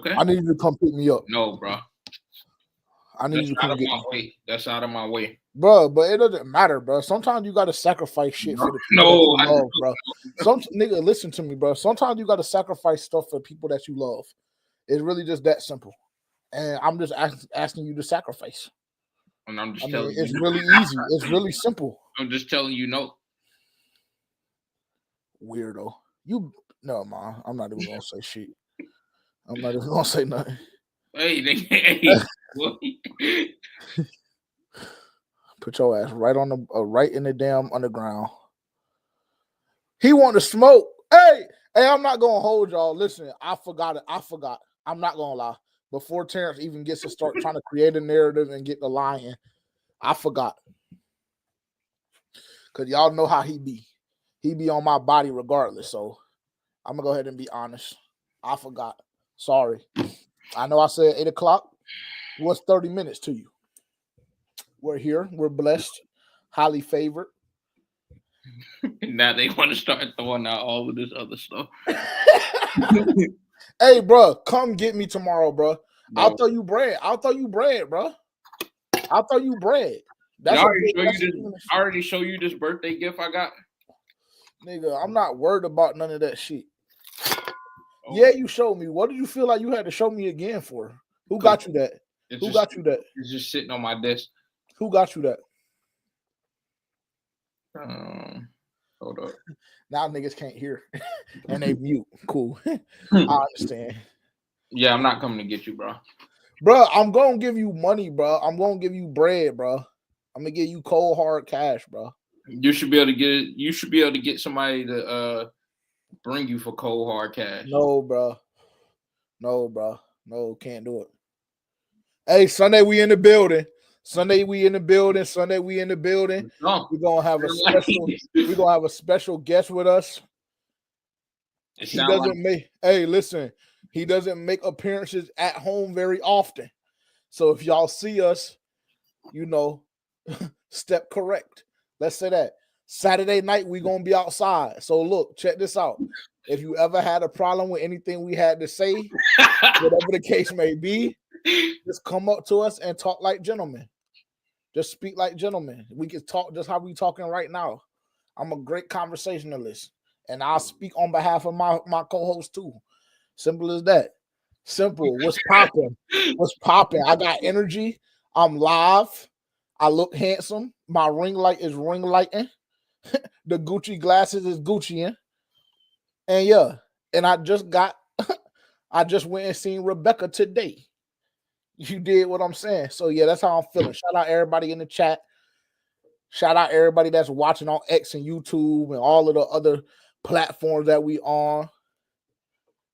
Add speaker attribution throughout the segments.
Speaker 1: Okay.
Speaker 2: I need you to come pick me up.
Speaker 1: No, bro.
Speaker 2: I need you to come get me.
Speaker 1: Way. That's out of my way.
Speaker 2: Bro, but it doesn't matter, bro. Sometimes you gotta sacrifice shit for the people that you love, bro. Some nigga, listen to me, bro. Sometimes you gotta sacrifice stuff for people that you love. It's really just that simple. And I'm just asking you to sacrifice.
Speaker 1: And I'm just telling you.
Speaker 2: It's really easy. It's really simple.
Speaker 1: I'm just telling you no.
Speaker 2: Weirdo. No, man. I'm not even gonna say shit. I'm not even gonna say nothing.
Speaker 1: Hey, nigga. Hey.
Speaker 2: Put your ass right on the right in the damn underground. He want to smoke. Hey, I'm not gonna hold y'all. Listen, I forgot it. I'm not gonna lie. Before Terrence even gets to start trying to create a narrative and get the lie in, I forgot. Cause y'all know how he be. He be on my body regardless. So I'm gonna go ahead and be honest. I forgot. Sorry. I know I said 8 o'clock. What's 30 minutes to you? We're here. We're blessed. Highly favored.
Speaker 1: Now they want to start throwing out all of this other stuff.
Speaker 2: Hey, bro, come get me tomorrow, bro. No. I'll throw you bread, bro. I'll throw you bread.
Speaker 1: That's I already show you this birthday gift I got.
Speaker 2: Nigga, I'm not worried about none of that shit. Oh. Yeah, you showed me. What did you feel like you had to show me again for? Who got you that? Got you that?
Speaker 1: It's just sitting on my desk.
Speaker 2: Who got you that?
Speaker 1: Hold up.
Speaker 2: Now niggas can't hear. And they mute. Cool. I understand.
Speaker 1: Yeah, I'm not coming to get you, bro.
Speaker 2: Bro, I'm gonna give you money, bro. I'm gonna give you bread, bro. I'm gonna give you cold hard cash, bro.
Speaker 1: You should be able to get it. You should be able to get somebody to bring you for cold hard cash.
Speaker 2: No, bro. No, can't do it. Hey, Sunday we in the building. Sunday we in the building. We're gonna have a special guest with us. He doesn't make. Hey, listen. He doesn't make appearances at home very often. So if y'all see us, step correct. Let's say that. Saturday night, we're going to be outside. So look, check this out. If you ever had a problem with anything we had to say, whatever the case may be, just come up to us and talk like gentlemen. Just speak like gentlemen. We can talk just how we talking right now. I'm a great conversationalist. And I'll speak on behalf of my co-host too. Simple as that. Simple. What's popping? I got energy. I'm live. I look handsome. My ring light is ring lighting. The Gucci glasses is Gucci-ing. And yeah. And I just went and seen Rebecca today. You did what I'm saying. So yeah, that's how I'm feeling. Shout out everybody in the chat. Shout out everybody that's watching on X and YouTube and all of the other platforms that we on.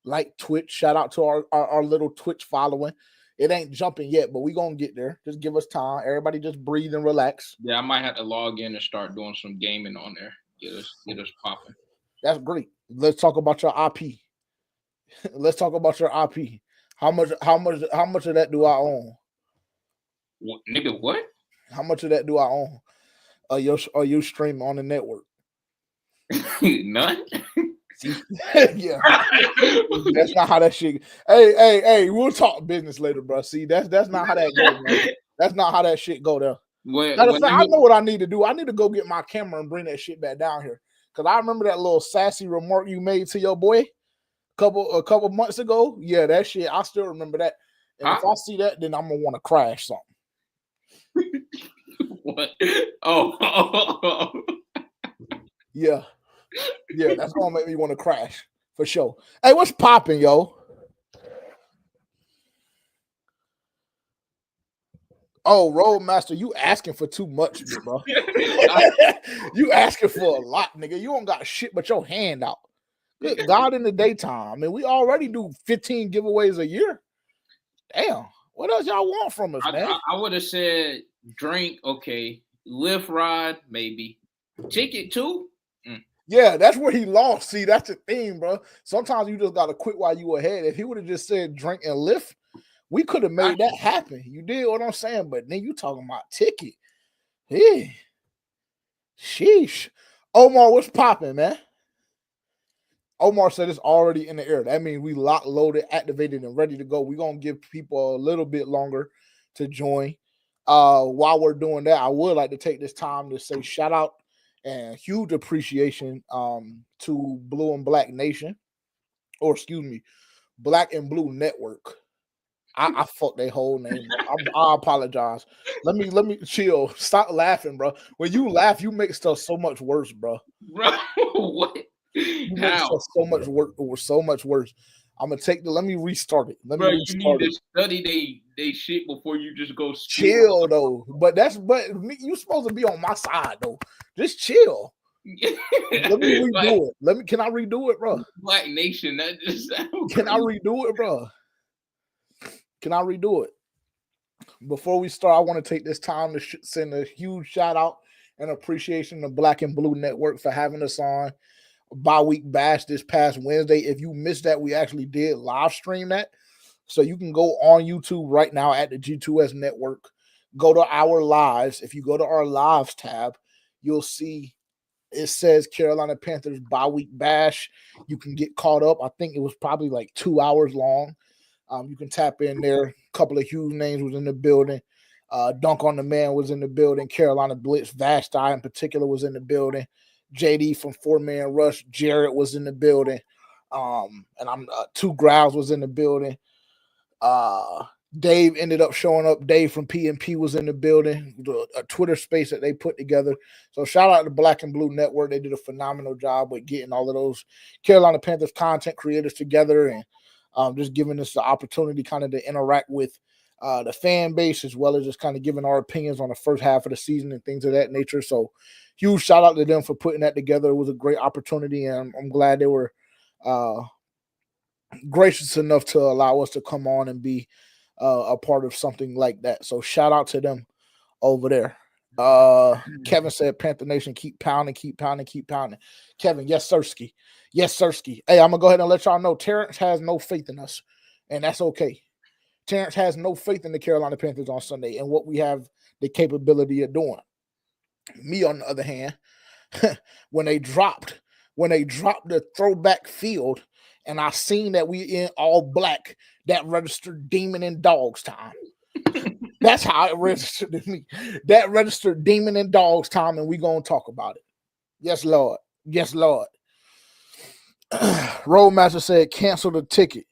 Speaker 2: Like Twitch. Shout out to our little Twitch following. It ain't jumping yet, but we gonna get there. Just give us time. Everybody just breathe and relax.
Speaker 1: Yeah, I might have to log in and start doing some gaming on there. Get us popping.
Speaker 2: That's great. Let's talk about your IP. Let's talk about your IP. How much of that do I own?
Speaker 1: What, nigga, what?
Speaker 2: How much of that do I own? Are you streaming on the network?
Speaker 1: None.
Speaker 2: Yeah, that's not how that shit. Hey, we'll talk business later, bro. See, that's not how that goes, man. That's not how that shit go there. I know what I need to do. I need to go get my camera and bring that shit back down here. Cause I remember that little sassy remark you made to your boy a couple months ago. Yeah, that shit. I still remember that. And if I see that, then I'm gonna want to crash something.
Speaker 1: What? Oh.
Speaker 2: Yeah. Yeah, that's gonna make me want to crash for sure. Hey, what's popping, yo? Oh, Roadmaster, you asking for too much, bro. You asking for a lot, nigga. You don't got shit but your hand out. Good God, in the daytime. I mean, we already do 15 giveaways a year. Damn, what else y'all want from us, man?
Speaker 1: I would have said drink, okay. Lift ride, maybe. Ticket too.
Speaker 2: Yeah, that's where he lost. See, that's the thing, bro. Sometimes you just gotta quit while you ahead. If he would have just said drink and lift, we could have made that happen. You did what I'm saying, but then you talking about ticket. Yeah. Sheesh. Omar, what's popping, man? Omar said it's already in the air. That means we locked, loaded, activated, and ready to go. We're gonna give people a little bit longer to join. While we're doing that, I would like to take this time to say shout out and huge appreciation to Blue and Black Nation, or excuse me, Black and Blue Network. I fucked their whole name up. I apologize. Let me chill. Stop laughing, bro. When you laugh, you make stuff so much worse, bro.
Speaker 1: Bro, what?
Speaker 2: You make stuff so much worse, or so much worse. I'm gonna take the. Let me restart it. Let me
Speaker 1: Bro, you
Speaker 2: restart
Speaker 1: need
Speaker 2: it.
Speaker 1: to study they shit before you just go
Speaker 2: Chill though. But you supposed to be on my side though. Just chill. Let me redo it. Can I redo it, bro?
Speaker 1: Black Nation. That just
Speaker 2: Can I redo it, bro? Can I redo it? Before we start, I want to take this time to send a huge shout out and appreciation to Black and Blue Network for having us on bi-week bash this past Wednesday. If you missed that, we actually did live stream that. So you can go on YouTube right now at the G2S Network. Go to our lives. If you go to our lives tab, you'll see it says Carolina Panthers bi-week bash. You can get caught up. I think it was probably like 2 hours long. You can tap in there. A couple of huge names was in the building. Dunk on the Man was in the building. Carolina Blitz, Vashti in particular was in the building. JD from 4-Man Rush, Jarrett was in the building. And I'm Two Growls was in the building. Dave ended up showing up. Dave from PNP was in the building. A Twitter space that they put together. So shout out to Black and Blue Network. They did a phenomenal job with getting all of those Carolina Panthers content creators together and just giving us the opportunity kind of to interact with the fan base, as well as just kind of giving our opinions on the first half of the season and things of that nature. So huge shout out to them for putting that together. It was a great opportunity, and I'm glad they were gracious enough to allow us to come on and be a part of something like that. So shout out to them over there. Kevin said, Panther Nation, keep pounding, keep pounding, keep pounding. Kevin, yes, Sirski. Yes, Sirski. Hey, I'm going to go ahead and let y'all know Terrence has no faith in us, and that's okay. Terrence has no faith in the Carolina Panthers on Sunday and what we have the capability of doing. Me, on the other hand, when they dropped the throwback field and I seen that we in all black, that registered demon and dogs time. That's how it registered to me. That registered demon and dogs time, and we going to talk about it. Yes, Lord. Yes, Lord. Roadmaster said, cancel the ticket.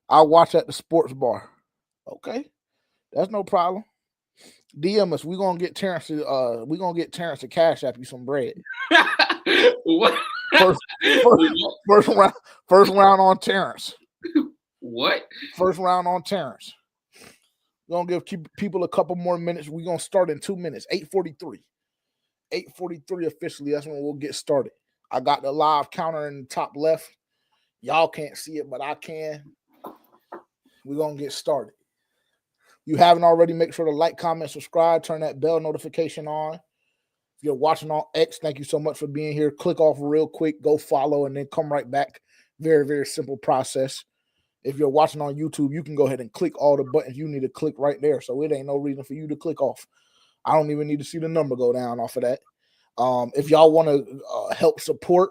Speaker 2: I'll watch at the sports bar. Okay. That's no problem. DM us. We're gonna get Terrence to cash app you some bread.
Speaker 1: What?
Speaker 2: First round on Terrence.
Speaker 1: What?
Speaker 2: First round on Terrence. We're gonna give people a couple more minutes. We're gonna start in 2 minutes. 8:43. 8:43 officially. That's when we'll get started. I got the live counter in the top left. Y'all can't see it, but I can. We're gonna get started. You haven't already, make sure to like, comment, subscribe, turn that bell notification on. If you're watching on X, thank you so much for being here. Click off real quick, go follow, and then come right back. Very, very simple process. If you're watching on YouTube, you can go ahead and click all the buttons you need to click right there. So it ain't no reason for you to click off. I don't even need to see the number go down off of that. If y'all want to help support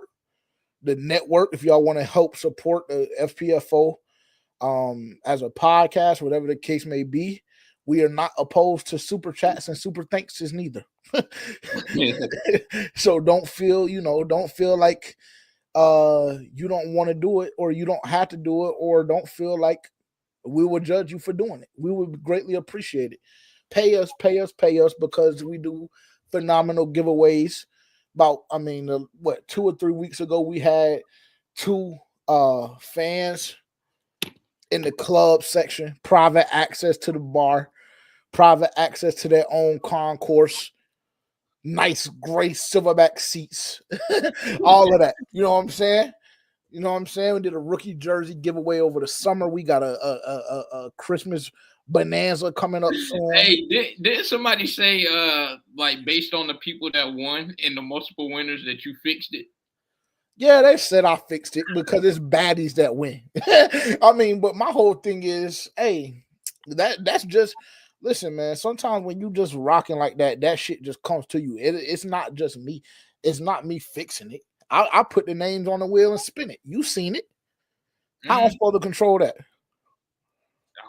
Speaker 2: the network, if y'all want to help support the FPFO as a podcast, whatever the case may be, we are not opposed to super chats and super thanks neither. So don't feel like you don't want to do it, or you don't have to do it, or don't feel like we will judge you for doing it. We would greatly appreciate it. Pay us, because we do phenomenal giveaways. 2 or 3 weeks ago, we had 2 fans in the club section, private access to the bar, private access to their own concourse, nice gray silverback seats, all of that. You know what I'm saying? We did a rookie jersey giveaway over the summer. We got a Christmas bonanza coming up soon.
Speaker 1: Hey, did somebody say based on the people that won and the multiple winners that you fixed it?
Speaker 2: Yeah, they said I fixed it because it's baddies that win. But my whole thing is, hey, that's just, listen, man, sometimes when you just rocking like that, that shit just comes to you. It's not just me. It's not me fixing it. I put the names on the wheel and spin it. You seen it. How am I supposed to control that?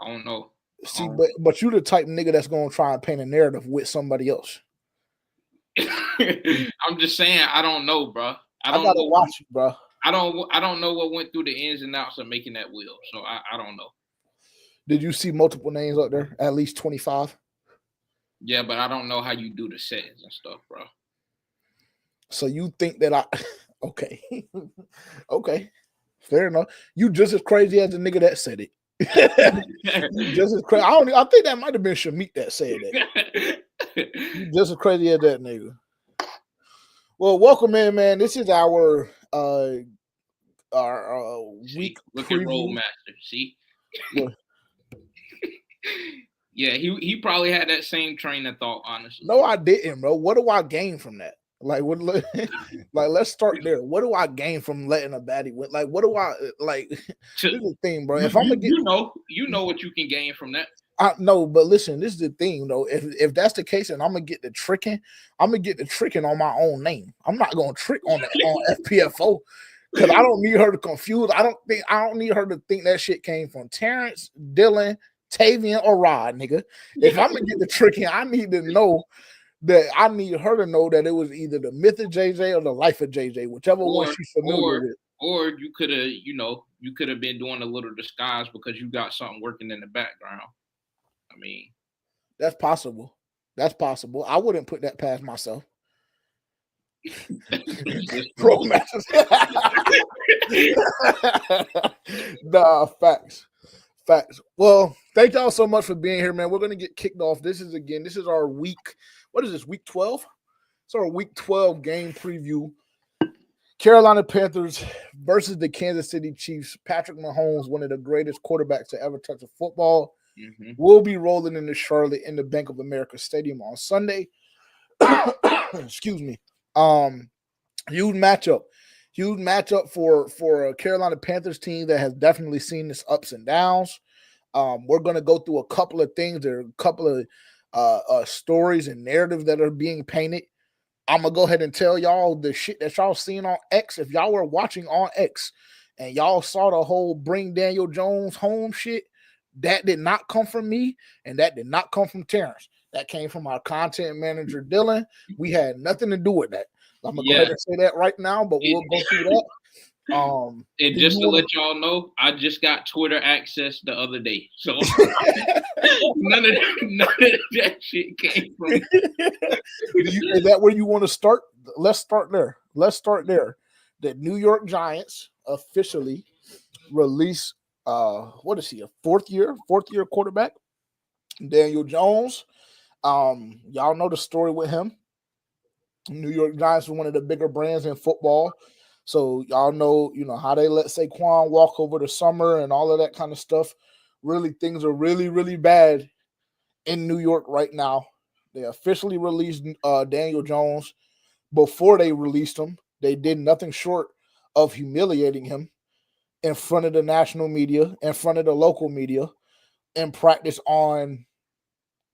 Speaker 1: I don't know.
Speaker 2: See, but you the type of nigga that's gonna try and paint a narrative with somebody else.
Speaker 1: I'm just saying, I don't know, bro.
Speaker 2: I gotta watch it, bro.
Speaker 1: I don't know what went through the ins and outs of making that wheel, so I don't know.
Speaker 2: Did you see multiple names up there? At least 25.
Speaker 1: Yeah, but I don't know how you do the settings and stuff, bro.
Speaker 2: So you think that I okay. Okay. Fair enough. You just as crazy as the nigga that said it. You just as crazy. I think that might have been Shamik that said that. You just as crazy as that nigga. Well, welcome in, man. This is our week
Speaker 1: Look
Speaker 2: preview.
Speaker 1: at Rollmaster. See? Yeah, he probably had that same train of thought, honestly.
Speaker 2: No, I didn't, bro. What do I gain from that? Like, what? Like, let's start there. What do I gain from letting a baddie win? Like, what do I like? This is the thing, bro. If I'm gonna get,
Speaker 1: you know what you can gain from that.
Speaker 2: No, but listen, this is the thing, though. If that's the case, and I'm gonna get the tricking, I'm gonna get the tricking on my own name. I'm not gonna trick on FPFO because I don't need her to confuse. I don't need her to think that shit came from Terrence, Dylan, Tavian, or Rod, nigga. If I'm gonna get the tricking, I need to know that I need her to know that it was either the myth of JJ or the life of JJ, whichever one she's familiar with.
Speaker 1: Or you could have been doing a little disguise because you got something working in the background. I mean,
Speaker 2: that's possible. That's possible. I wouldn't put that past myself. Pro matches. Nah, facts. Well, thank y'all so much for being here, man. We're gonna get kicked off. This is our week. What is this? Week 12? It's our week 12 game preview. Carolina Panthers versus the Kansas City Chiefs. Patrick Mahomes, one of the greatest quarterbacks to ever touch a football, will be rolling into Charlotte in the Bank of America Stadium on Sunday. Excuse me. Huge matchup for a Carolina Panthers team that has definitely seen its ups and downs. We're going to go through a couple of things. There are a couple of stories and narratives that are being painted. I'm going to go ahead and tell y'all the shit that y'all seen on X. If y'all were watching on X and y'all saw the whole bring Daniel Jones home shit, that did not come from me, and that did not come from Terrence. That came from our content manager, Dylan. We had nothing to do with that. I'm going to go ahead and say that right now, but we'll go through that.
Speaker 1: And just to let y'all know, I just got Twitter access the other day, so none of that shit came from me.
Speaker 2: Is that where you want to start? Let's start there. The New York Giants officially release what is he, a fourth year quarterback, Daniel Jones. Y'all know the story with him. New York Giants are one of the bigger brands in football. So y'all know, how they let Saquon walk over the summer and all of that kind of stuff. Really, things are really, really bad in New York right now. They officially released Daniel Jones. Before they released him, they did nothing short of humiliating him in front of the national media, in front of the local media, in practice on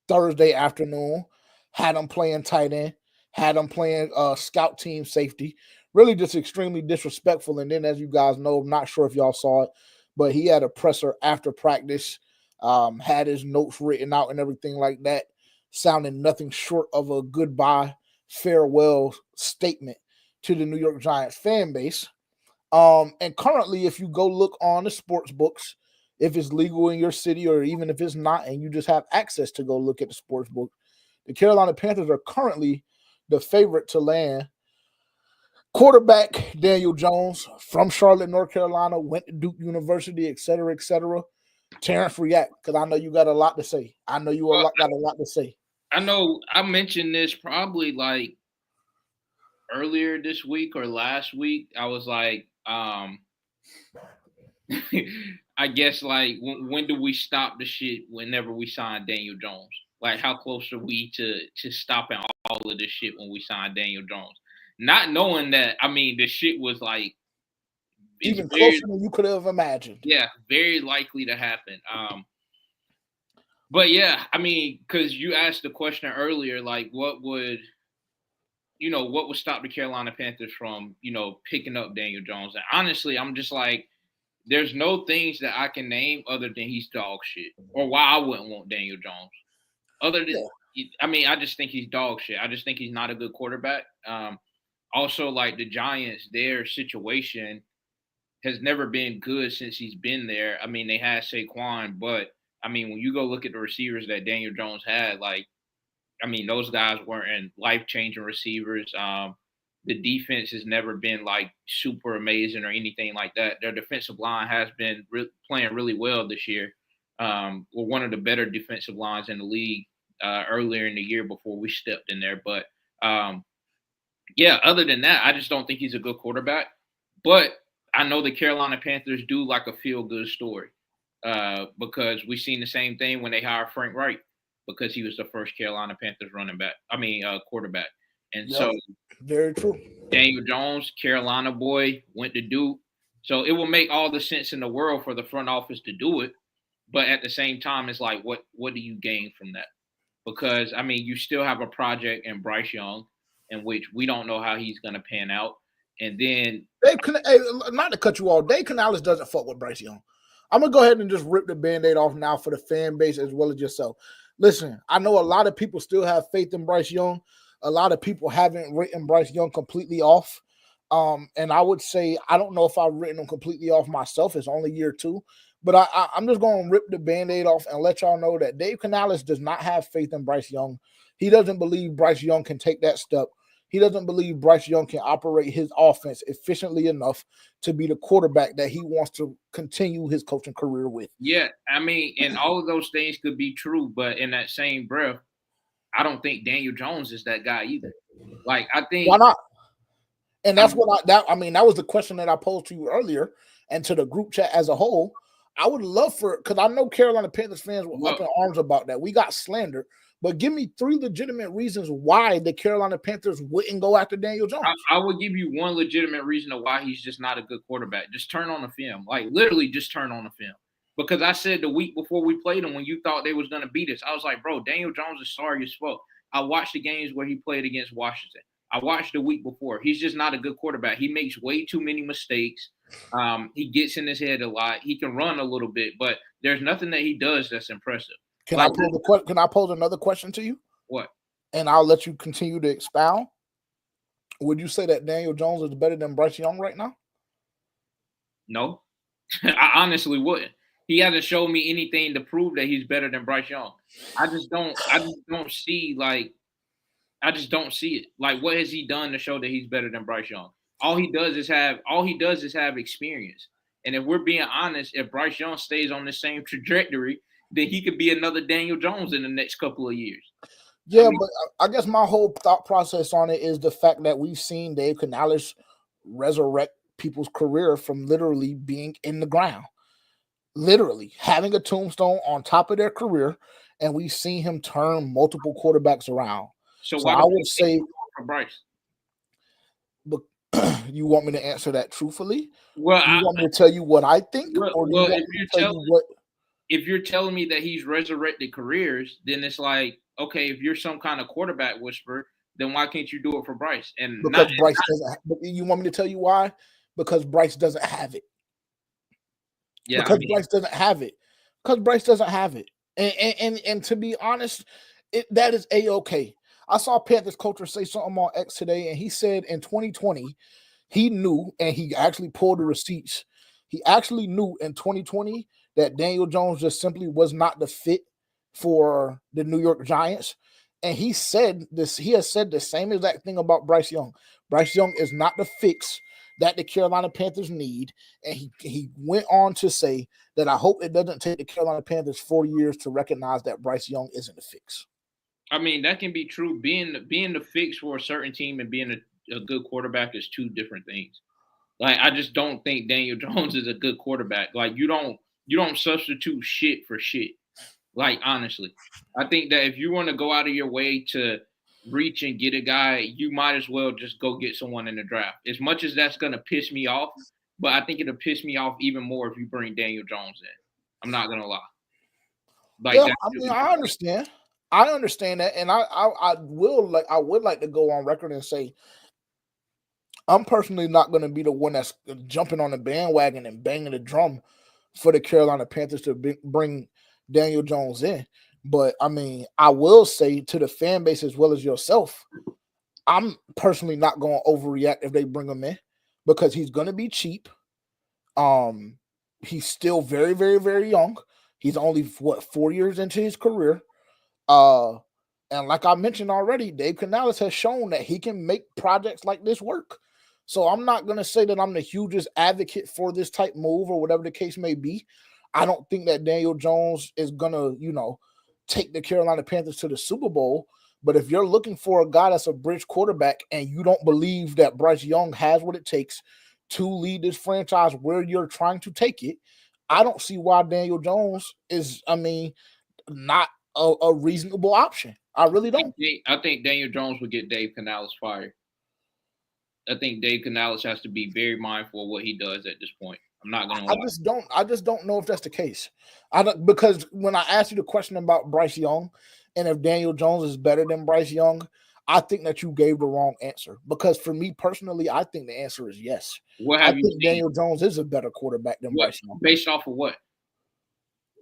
Speaker 2: Thursday afternoon. Had him playing tight end, had him playing scout team safety. Really just extremely disrespectful. And then, as you guys know, I'm not sure if y'all saw it, but he had a presser after practice, had his notes written out and everything like that, sounding nothing short of a goodbye, farewell statement to the New York Giants fan base. And currently, if you go look on the sports books, if it's legal in your city or even if it's not, and you just have access to go look at the sports book, the Carolina Panthers are currently the favorite to land quarterback Daniel Jones from Charlotte, North Carolina, went to Duke University, et cetera, et cetera. Terrence, react, because I know you got a lot to say.
Speaker 1: got a lot to say. I know I mentioned this probably like earlier this week or last week. I was like, I guess like when do we stop the shit whenever we sign Daniel Jones? Like how close are we to stopping all of this shit when we sign Daniel Jones? Not knowing that, I mean, the shit was like
Speaker 2: even closer than you could have imagined.
Speaker 1: Yeah, very likely to happen. But yeah, I mean, because you asked the question earlier, like, what would what would stop the Carolina Panthers from, picking up Daniel Jones? And honestly, I'm just like, there's no things that I can name other than he's dog shit, or why I wouldn't want Daniel Jones. Other than, I just think he's dog shit. I just think he's not a good quarterback. Also, like the Giants, their situation has never been good since he's been there. I mean, they had Saquon, but I mean, when you go look at the receivers that Daniel Jones had, like, I mean, those guys weren't life-changing receivers. The defense has never been like super amazing or anything like that. Their defensive line has been playing really well this year. We're one of the better defensive lines in the league earlier in the year before we stepped in there. But other than that, I just don't think he's a good quarterback. But I know the Carolina Panthers do like a feel-good story because we've seen the same thing when they hired Frank Reich, because he was the first Carolina Panthers quarterback. And so
Speaker 2: very true.
Speaker 1: Daniel Jones, Carolina boy, went to Duke. So it will make all the sense in the world for the front office to do it. But at the same time, it's like, what do you gain from that? Because, I mean, you still have a project in Bryce Young, in which we don't know how he's going to pan out. And then
Speaker 2: not to cut you off, Dave Canales doesn't fuck with Bryce Young. I'm going to go ahead and just rip the Band-Aid off now for the fan base as well as yourself. Listen, I know a lot of people still have faith in Bryce Young. A lot of people haven't written Bryce Young completely off. And I would say, I don't know if I've written him completely off myself. It's only year 2. But I'm just going to rip the Band-Aid off and let y'all know that Dave Canales does not have faith in Bryce Young. He doesn't believe Bryce Young can take that step. He doesn't believe Bryce Young can operate his offense efficiently enough to be the quarterback that he wants to continue his coaching career with.
Speaker 1: Yeah, I mean, and all of those things could be true, but in that same breath, I don't think Daniel Jones is that guy either. Like, I think,
Speaker 2: why not? And that's that was the question that I posed to you earlier and to the group chat as a whole. I would love because I know Carolina Panthers fans were up in arms about that. We got slandered. But give me 3 legitimate reasons why the Carolina Panthers wouldn't go after Daniel Jones.
Speaker 1: I would give you one legitimate reason of why he's just not a good quarterback. Just turn on the film. Like, literally just turn on the film. Because I said the week before we played him, when you thought they was going to beat us, I was like, bro, Daniel Jones is sorry as fuck. I watched the games where he played against Washington. I watched the week before. He's just not a good quarterback. He makes way too many mistakes. He gets in his head a lot. He can run a little bit, but there's nothing that he does that's impressive.
Speaker 2: Can I pose another question to you?
Speaker 1: What?
Speaker 2: And I'll let you continue to expound. Would you say that Daniel Jones is better than Bryce Young right now?
Speaker 1: No. I honestly wouldn't. He hasn't shown me anything to prove that he's better than Bryce Young. I just don't see it. Like, what has he done to show that he's better than Bryce Young? All he does is have experience. And if we're being honest, if Bryce Young stays on the same trajectory, then he could be another Daniel Jones in the next couple of years.
Speaker 2: Yeah, but I guess my whole thought process on it is the fact that we've seen Dave Canales resurrect people's career from literally being in the ground, literally having a tombstone on top of their career, and we've seen him turn multiple quarterbacks around. So I would say
Speaker 1: for Bryce.
Speaker 2: But you want me to answer that truthfully?
Speaker 1: Well,
Speaker 2: you want me to tell you what I think, or do you want me to tell you what?
Speaker 1: If you're telling me that he's resurrected careers, then it's like, okay, if you're some kind of quarterback whisperer, then why can't you do it for Bryce? And
Speaker 2: because Bryce doesn't. You want me to tell you why? Because Bryce doesn't have it. Yeah, Bryce doesn't have it. Because Bryce doesn't have it. And to be honest, that is A-okay. I saw Panthers coach say something on X today, and he said in 2020, he knew, and he actually pulled the receipts. He actually knew in 2020 that Daniel Jones just simply was not the fit for the New York Giants. And he said this, he has said the same exact thing about Bryce Young. Bryce Young is not the fix that the Carolina Panthers need. And he went on to say that I hope it doesn't take the Carolina Panthers 4 years to recognize that Bryce Young isn't the fix.
Speaker 1: I mean, that can be true. Being the fix for a certain team and being a good quarterback is two different things. Like, I just don't think Daniel Jones is a good quarterback. Like, you don't substitute shit for shit. Like, honestly, I think that if you want to go out of your way to reach and get a guy, you might as well just go get someone in the draft. As much as that's going to piss me off, but I think it'll piss me off even more if you bring Daniel Jones in. I'm not going to lie.
Speaker 2: Like, yeah, I understand. I understand that, and I would like to go on record and say I'm personally not going to be the one that's jumping on the bandwagon and banging the drum for the Carolina Panthers to bring Daniel Jones in. But I mean, I will say to the fan base as well as yourself, I'm personally not going to overreact if they bring him in because he's going to be cheap. He's still very, very, very young. He's only 4 years into his career. And like I mentioned already, Dave Canales has shown that he can make projects like this work. So I'm not going to say that I'm the hugest advocate for this type move or whatever the case may be. I don't think that Daniel Jones is going to, take the Carolina Panthers to the Super Bowl. But if you're looking for a guy that's a bridge quarterback and you don't believe that Bryce Young has what it takes to lead this franchise where you're trying to take it, I don't see why Daniel Jones is, not a reasonable option. I really don't.
Speaker 1: I think Daniel Jones would get Dave Canales fired. I think Dave Canales has to be very mindful of what he does at this point. I'm not gonna lie.
Speaker 2: I just don't know if that's the case. Because when I asked you the question about Bryce Young and if Daniel Jones is better than Bryce Young, I think that you gave the wrong answer. Because for me personally, I think the answer is yes. I think Daniel Jones is a better quarterback than Bryce Young.
Speaker 1: Based off of what?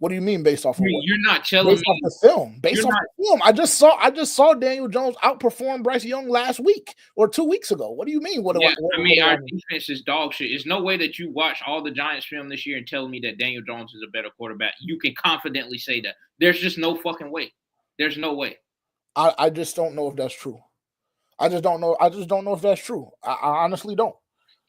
Speaker 2: What do you mean based off of what?
Speaker 1: You're not telling me
Speaker 2: the film. Based off the film. I just saw Daniel Jones outperform Bryce Young last week or 2 weeks ago. What do you mean?
Speaker 1: Our defense is dog shit. There's no way that you watch all the Giants film this year and tell me that Daniel Jones is a better quarterback. You can confidently say that. There's just no fucking way. There's no way.
Speaker 2: I just don't know if that's true. I just don't know if that's true. I honestly don't.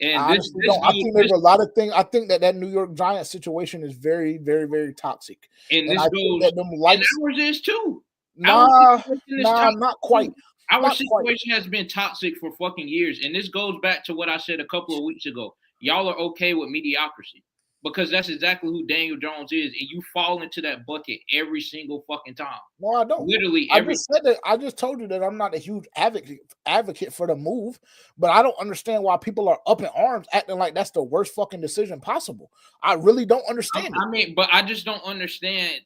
Speaker 2: And I think there's a lot of things. I think that New York Giants situation is very, very, very toxic.
Speaker 1: And I think that ours is too.
Speaker 2: Nah, not quite.
Speaker 1: Our situation has been toxic for fucking years. And this goes back to what I said a couple of weeks ago. Y'all are okay with mediocrity because that's exactly who Daniel Jones is. And you fall into that bucket every single fucking time.
Speaker 2: No, I don't.
Speaker 1: Literally
Speaker 2: every time. I just told you that I'm not a huge advocate for the move, but I don't understand why people are up in arms acting like that's the worst fucking decision possible. I really don't understand it.
Speaker 1: I mean, but I just don't understand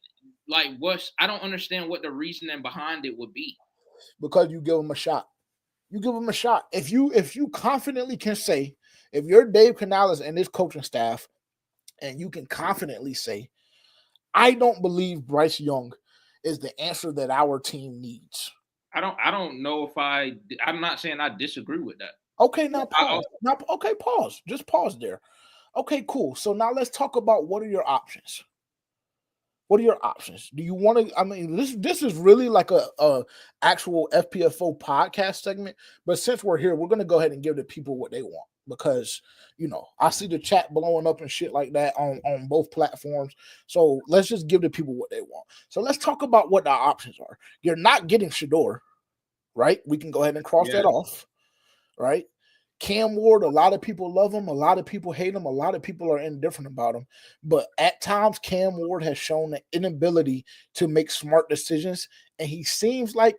Speaker 1: I don't understand what the reasoning behind it would be.
Speaker 2: Because you give them a shot. You give them a shot. If you confidently can say, if you're Dave Canales and this coaching staff, and you can confidently say, I don't believe Bryce Young is the answer that our team needs.
Speaker 1: I don't know if I'm not saying I disagree with that.
Speaker 2: Okay, now pause. Pause. Just pause there. Okay, cool. So now let's talk about what are your options. What are your options? Do you want to? I mean, this is really like a actual FPFO podcast segment. But since we're here, we're going to go ahead and give the people what they want because I see the chat blowing up and shit like that on both platforms. So let's just give the people what they want. So let's talk about what our options are. You're not getting Shador, right? We can go ahead and cross that off, right? Cam Ward, a lot of people love him. A lot of people hate him. A lot of people are indifferent about him. But at times, Cam Ward has shown an inability to make smart decisions. And he seems like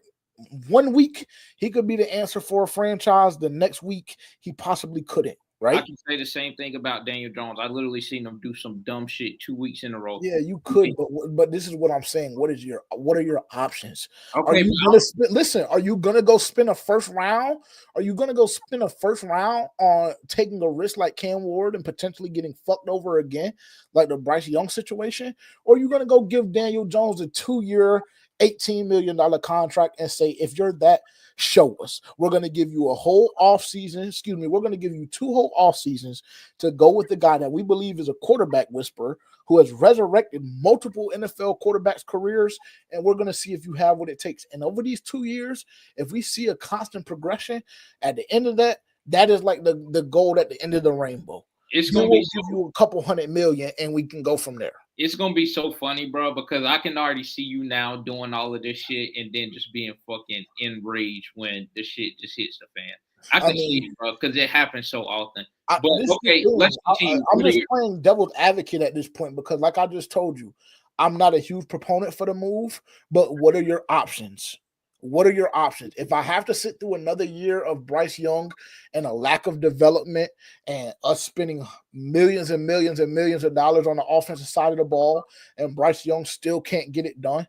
Speaker 2: 1 week he could be the answer for a franchise. The next week, he possibly couldn't. Right?
Speaker 1: I can say the same thing about Daniel Jones. I literally seen him do some dumb shit 2 weeks in a row.
Speaker 2: Yeah, you could, but this is what I'm saying. What are your options?
Speaker 1: Okay,
Speaker 2: are you gonna go spend a first round? Are you gonna go spend a first round on taking a risk like Cam Ward and potentially getting fucked over again, like the Bryce Young situation? Or are you gonna go give Daniel Jones a 2-year, $18 million contract and say, if you're that, show us. We're going to give you a whole off season. We're going to give you 2 whole off seasons to go with the guy that we believe is a quarterback whisperer who has resurrected multiple NFL quarterbacks' careers. And we're going to see if you have what it takes. And over these 2 years, if we see a constant progression at the end of that, that is like the gold at the end of the rainbow.
Speaker 1: It's going to
Speaker 2: give you a couple $100 million and we can go from there.
Speaker 1: It's going to be so funny, bro, because I can already see you now doing all of this shit and then just being fucking enraged when the shit just hits the fan. I can see it, bro, because it happens so often. Let's continue.
Speaker 2: I'm just playing devil's advocate at this point because, like I just told you, I'm not a huge proponent for the move, but what are your options? What are your options? If I have to sit through another year of Bryce Young and a lack of development and us spending millions and millions and millions of dollars on the offensive side of the ball and Bryce Young still can't get it done,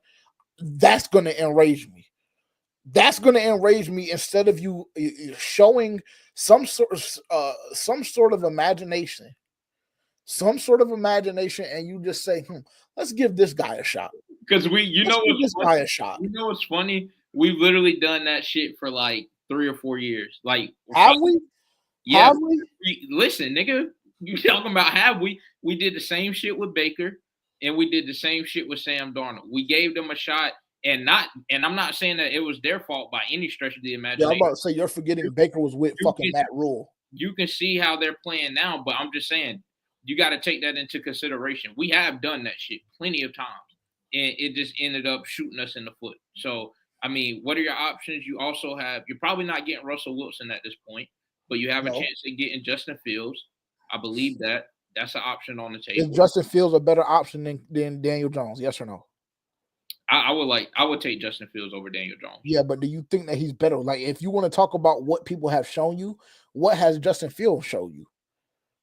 Speaker 2: That's going to enrage me. That's going to enrage me instead of you showing some sort of imagination, and you just say, let's give this guy a shot.
Speaker 1: Because
Speaker 2: Let's give this guy a shot.
Speaker 1: You know what's funny? We've literally done that shit for like 3 or 4 years. Like,
Speaker 2: have we?
Speaker 1: Yeah.
Speaker 2: Have we?
Speaker 1: Listen, nigga, you talking about have we? We did the same shit with Baker, and we did the same shit with Sam Darnold. We gave them a shot, and I'm not saying that it was their fault by any stretch of the imagination.
Speaker 2: Yeah, I'm about to say you're forgetting Baker was with fucking Matt Rule.
Speaker 1: You can see how they're playing now, but I'm just saying you got to take that into consideration. We have done that shit plenty of times, and it just ended up shooting us in the foot. So, I mean, what are your options? You also have, you're probably not getting Russell Wilson at this point, but you have a chance of getting Justin Fields. I believe that's an option on the table.
Speaker 2: Is Justin Fields a better option than Daniel Jones? Yes or no?
Speaker 1: I would take Justin Fields over Daniel Jones.
Speaker 2: Yeah, but do you think that he's better? Like, if you want to talk about what people have shown you, what has Justin Fields showed you?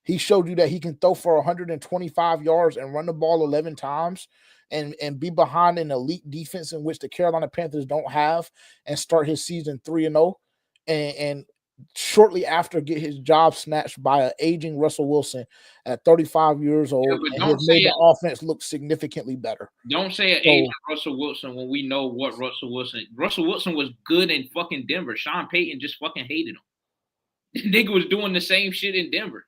Speaker 2: He showed you that he can throw for 125 yards and run the ball 11 times and be behind an elite defense in which the Carolina Panthers don't have and start his season 3-0 and shortly after get his job snatched by an aging Russell Wilson at 35 years old and has made the offense look significantly better.
Speaker 1: Don't say an aging Russell Wilson when we know what Russell Wilson was good in fucking Denver. Sean Payton just fucking hated him. The nigga was doing the same shit in Denver.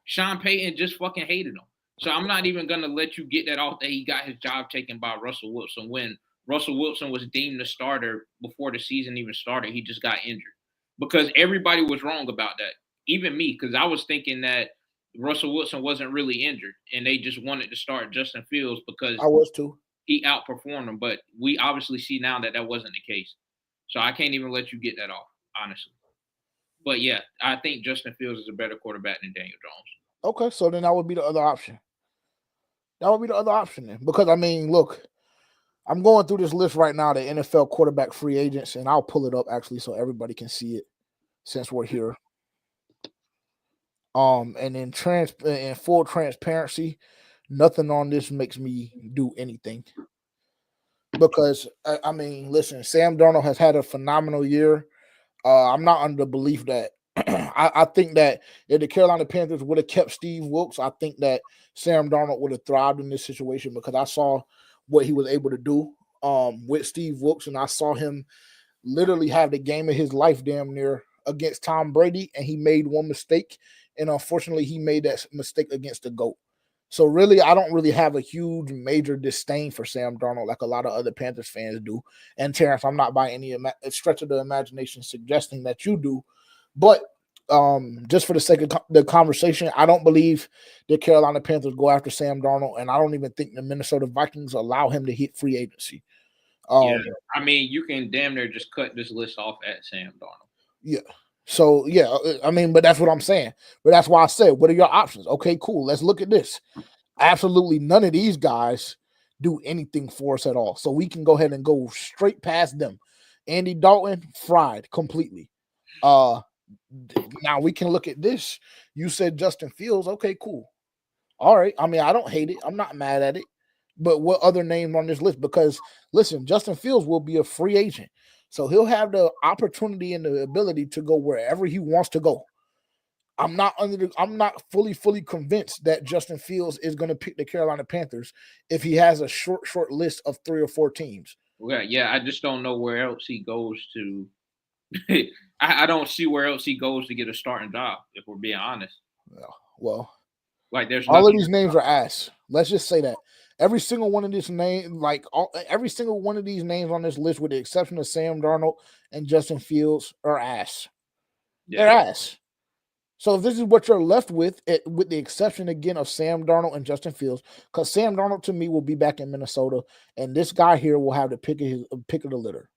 Speaker 1: Sean Payton just fucking hated him. So I'm not even going to let you get that off that he got his job taken by Russell Wilson when Russell Wilson was deemed the starter before the season even started. He just got injured because everybody was wrong about that. Even me, because I was thinking that Russell Wilson wasn't really injured and they just wanted to start Justin Fields because
Speaker 2: I was too.
Speaker 1: He outperformed him. But we obviously see now that wasn't the case. So I can't even let you get that off, honestly. But yeah, I think Justin Fields is a better quarterback than Daniel Jones.
Speaker 2: Okay, so then that would be the other option. Then. Because, I mean, look, I'm going through this list right now, the NFL quarterback free agents, and I'll pull it up, actually, so everybody can see it since we're here. And in full transparency, nothing on this makes me do anything. Because, I mean, listen, Sam Darnold has had a phenomenal year. I'm not under the belief that I think that if the Carolina Panthers would have kept Steve Wilks, I think that Sam Darnold would have thrived in this situation because I saw what he was able to do with Steve Wilks, and I saw him literally have the game of his life damn near against Tom Brady, and he made one mistake, and unfortunately he made that mistake against the GOAT. So really, I don't really have a huge major disdain for Sam Darnold like a lot of other Panthers fans do. And Terrence, I'm not by any stretch of the imagination suggesting that you do. But just for the sake of the conversation, I don't believe the Carolina Panthers go after Sam Darnold, and I don't even think the Minnesota Vikings allow him to hit free agency.
Speaker 1: Yeah, I mean, you can damn near just cut this list off at Sam Darnold.
Speaker 2: Yeah. So, yeah, I mean, but that's what I'm saying. But that's why I said, what are your options? Okay, cool. Let's look at this. Absolutely none of these guys do anything for us at all. So we can go ahead and go straight past them. Andy Dalton, fried completely. Now we can look at this. You said Justin Fields. Okay, cool. All right. I mean, I don't hate it. I'm not mad at it. But what other names on this list? Because, listen, Justin Fields will be a free agent. So he'll have the opportunity and the ability to go wherever he wants to go. I'm not fully convinced that Justin Fields is going to pick the Carolina Panthers if he has a short list of 3 or 4 teams.
Speaker 1: Well, yeah, I just don't know where else he goes to. I don't see where else he goes to get a starting job, if we're being honest.
Speaker 2: Well,
Speaker 1: like there's
Speaker 2: all of these names are ass. Let's just say that. Every single one of these names, every single one of these names on this list, with the exception of Sam Darnold and Justin Fields, are ass. Yeah. They're ass. So if this is what you're left with the exception again of Sam Darnold and Justin Fields, because Sam Darnold to me will be back in Minnesota, and this guy here will have the pick of the litter.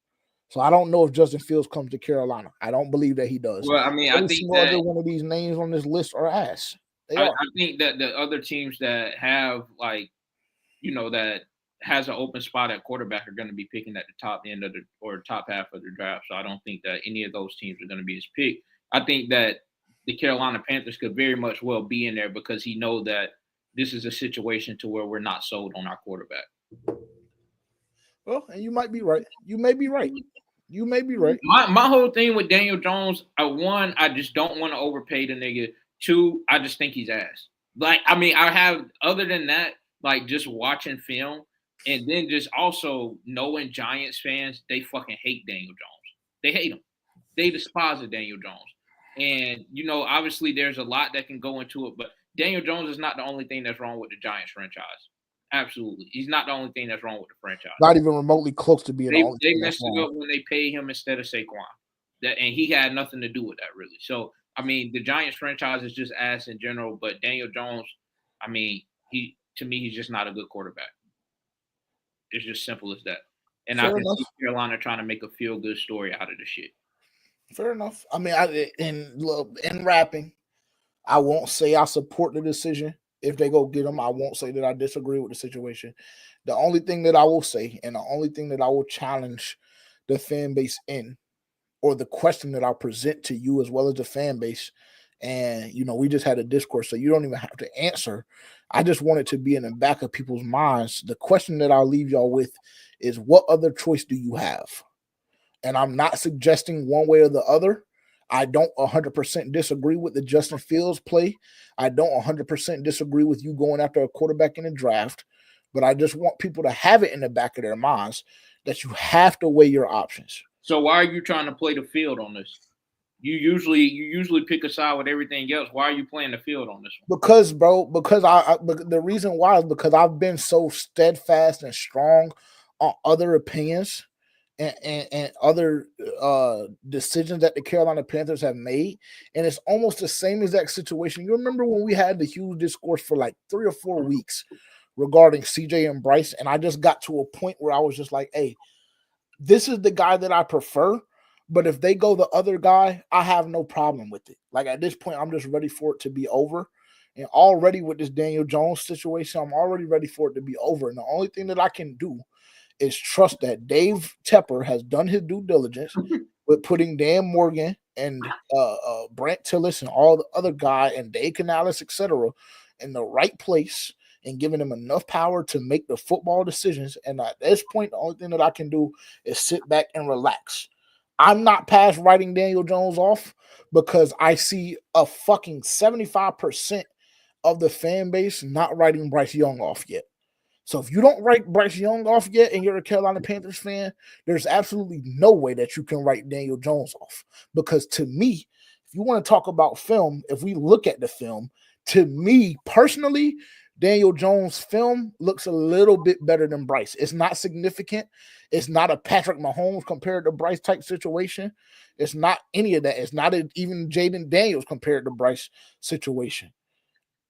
Speaker 2: So I don't know if Justin Fields comes to Carolina. I don't believe that he does.
Speaker 1: Well, I mean, I think that
Speaker 2: other one of these names on this list are ass.
Speaker 1: I think that the other teams that have that has an open spot at quarterback are going to be picking at the top end of top half of the draft. So I don't think that any of those teams are going to be his pick. I think that the Carolina Panthers could very much well be in there because he knows that this is a situation to where we're not sold on our quarterback.
Speaker 2: Well, and you might be right. You may be right. You may be right.
Speaker 1: My whole thing with Daniel Jones, one, I just don't want to overpay the nigga. Two, I just think he's ass. Like, I mean, I have other than that, like just watching film and then just also knowing Giants fans, they fucking hate Daniel Jones. They hate him. They despise Daniel Jones. And obviously there's a lot that can go into it, but Daniel Jones is not the only thing that's wrong with the Giants franchise. Absolutely. He's not the only thing that's wrong with the franchise.
Speaker 2: Not even remotely close to being the only
Speaker 1: They
Speaker 2: thing
Speaker 1: messed
Speaker 2: that's wrong.
Speaker 1: it up when they paid him instead of Saquon. And he had nothing to do with that, really. So, I mean, the Giants franchise is just ass in general, but Daniel Jones, I mean, to me, he's just not a good quarterback. It's just simple as that. And I can see Carolina trying to make a feel-good story out of the shit.
Speaker 2: Fair enough. I mean, in wrapping, I won't say I support the decision. If they go get him, I won't say that I disagree with the situation. The only thing that I will say, and the only thing that I will challenge the fan base in, or the question that I'll present to you as well as the fan base, and we just had a discourse, so you don't even have to answer. I just want it to be in the back of people's minds. The question that I'll leave y'all with is, what other choice do you have? And I'm not suggesting one way or the other. I don't 100% disagree with the Justin Fields play. I don't 100% disagree with you going after a quarterback in the draft. But I just want people to have it in the back of their minds that you have to weigh your options.
Speaker 1: So why are you trying to play the field on this? You usually pick a side with everything else. Why are you playing the field on this one?
Speaker 2: Because the reason why is because I've been so steadfast and strong on other opinions and other decisions that the Carolina Panthers have made. And it's almost the same exact situation. You remember when we had the huge discourse for like 3 or 4 weeks regarding CJ and Bryce, and I just got to a point where I was just like, hey, this is the guy that I prefer, but if they go the other guy, I have no problem with it. Like, at this point, I'm just ready for it to be over. And already with this Daniel Jones situation, I'm already ready for it to be over. And the only thing that I can do is trust that Dave Tepper has done his due diligence with putting Dan Morgan and Brant Tillis and all the other guy and Dave Canales, etc., in the right place and giving them enough power to make the football decisions. And at this point, the only thing that I can do is sit back and relax. I'm not past writing Daniel Jones off because I see a fucking 75% of the fan base not writing Bryce Young off yet. So if you don't write Bryce Young off yet and you're a Carolina Panthers fan, there's absolutely no way that you can write Daniel Jones off. Because to me, if you want to talk about film, if we look at the film, to me personally, Daniel Jones' film looks a little bit better than Bryce. It's not significant. It's not a Patrick Mahomes compared to Bryce type situation. It's not any of that. It's not even Jaden Daniels compared to Bryce situation.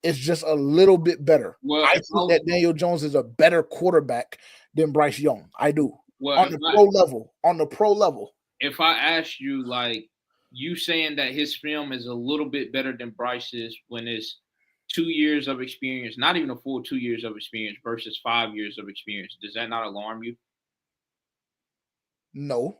Speaker 2: It's just a little bit better.
Speaker 1: Well,
Speaker 2: I think that Daniel Jones is a better quarterback than Bryce Young. I do. On the pro level.
Speaker 1: If I ask you, like, you saying that his film is a little bit better than Bryce's when it's 2 years of experience, not even a full 2 years of experience versus 5 years of experience, does that not alarm you?
Speaker 2: No.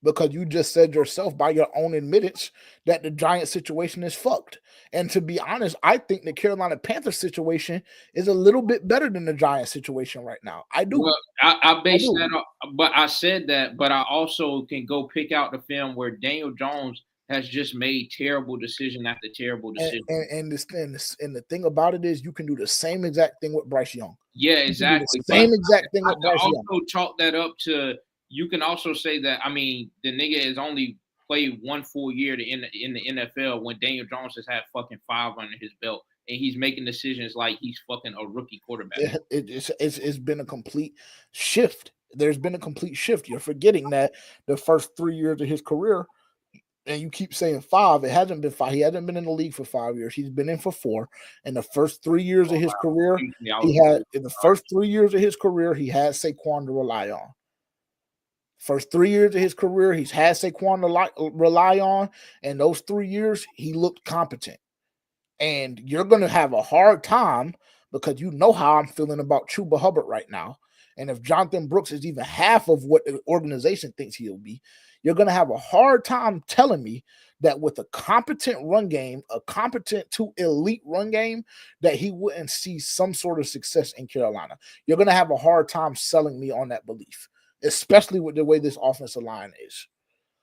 Speaker 2: Because you just said yourself by your own admittance that the Giants situation is fucked. And to be honest, I think the Carolina Panthers situation is a little bit better than the Giants situation right now. I do.
Speaker 1: Well, I base that on, but I said that, but I also can go pick out the film where Daniel Jones has just made terrible decision after terrible decision.
Speaker 2: And the thing about it is you can do the same exact thing with Bryce Young.
Speaker 1: Yeah, exactly.
Speaker 2: Same exact thing with Bryce Young.
Speaker 1: Also chalk that up to, you can also say that, I mean, the nigga has only played 1 full year in the NFL when Daniel Jones has had fucking 5 under his belt, and he's making decisions like he's fucking a rookie quarterback.
Speaker 2: It's been a complete shift. There's been a complete shift. You're forgetting that the first 3 years of his career, and you keep saying 5, it hasn't been 5. He hasn't been in the league for 5 years. He's been in for 4. And the first 3 years of his career, he had Saquon to rely on. First 3 years of his career, he's had Saquon to rely on, and those 3 years, he looked competent. And you're going to have a hard time because you know how I'm feeling about Chuba Hubbard right now. And if Jonathan Brooks is even half of what the organization thinks he'll be, you're going to have a hard time telling me that with a competent run game, a competent to elite run game, that he wouldn't see some sort of success in Carolina. You're going to have a hard time selling me on that belief. especially with the way this offensive line is.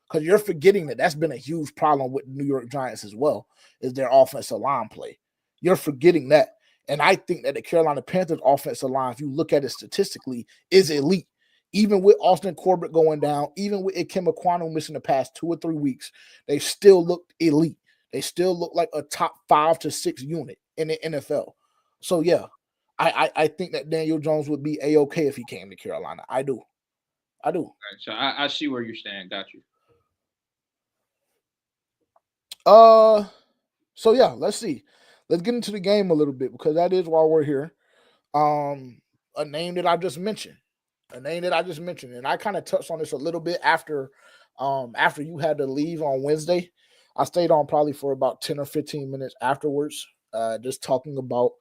Speaker 2: Because you're forgetting that that's been a huge problem with the New York Giants as well, is their offensive line play. You're forgetting that. And I think that the Carolina Panthers offensive line, if you look at it statistically, is elite. Even with Austin Corbett going down, even with Ikem Ekwonu missing the past 2 or 3 weeks, they still looked elite. They still look like a top 5 to 6 unit in the NFL. So, yeah, I think that Daniel Jones would be A-okay if he came to Carolina. I do.
Speaker 1: Right, so I see where you're standing. Got you.
Speaker 2: So yeah, let's see. Let's get into the game a little bit because that is why we're here. A name that I just mentioned. And I kind of touched on this a little bit after you had to leave on Wednesday. I stayed on probably for about 10 or 15 minutes afterwards, just talking about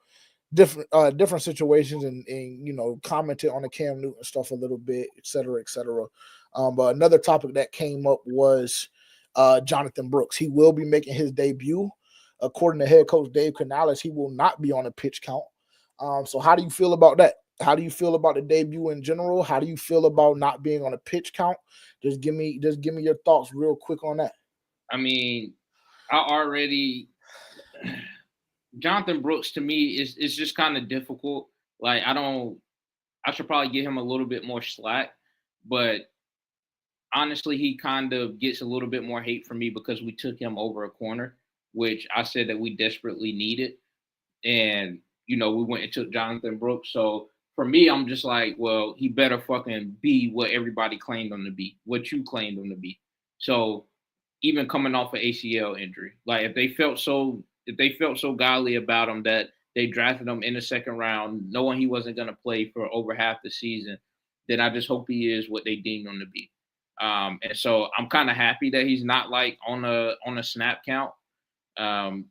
Speaker 2: different situations and commented on the Cam Newton stuff a little bit, et cetera, et cetera. But another topic that came up was Jonathan Brooks. He will be making his debut. According to head coach Dave Canales, he will not be on a pitch count. So how do you feel about that? How do you feel about the debut in general? How do you feel about not being on a pitch count? Just give me your thoughts real quick on that.
Speaker 1: I mean, Jonathan Brooks to me is just kind of difficult. Like I should probably give him a little bit more slack, but honestly, he kind of gets a little bit more hate from me because we took him over a corner, which I said that we desperately needed. And, we went and took Jonathan Brooks. So for me, I'm just like, well, he better fucking be what everybody claimed him to be, what you claimed him to be. So even coming off an ACL injury, like if they felt so godly about him that they drafted him in the second round, knowing he wasn't going to play for over half the season, then I just hope he is what they deemed him to be. And so I'm kind of happy that he's not like on a snap count. Um,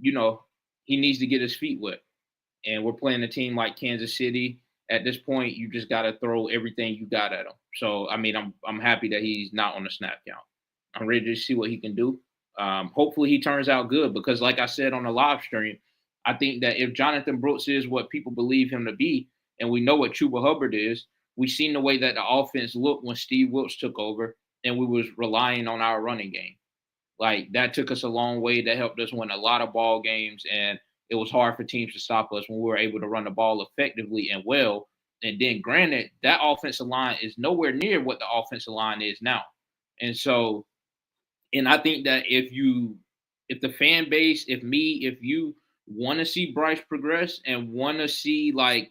Speaker 1: he needs to get his feet wet. And we're playing a team like Kansas City. At this point, you just got to throw everything you got at him. So, I mean, I'm happy that he's not on the snap count. I'm ready to see what he can do. Hopefully, he turns out good because, like I said on the live stream, I think that if Jonathan Brooks is what people believe him to be, and we know what Chuba Hubbard is, we've seen the way that the offense looked when Steve Wilks took over, and we was relying on our running game. Like that took us a long way. That helped us win a lot of ball games, and it was hard for teams to stop us when we were able to run the ball effectively and well. And then, granted, that offensive line is nowhere near what the offensive line is now. And so, and I think that if the fan base, if you want to see Bryce progress and want to see like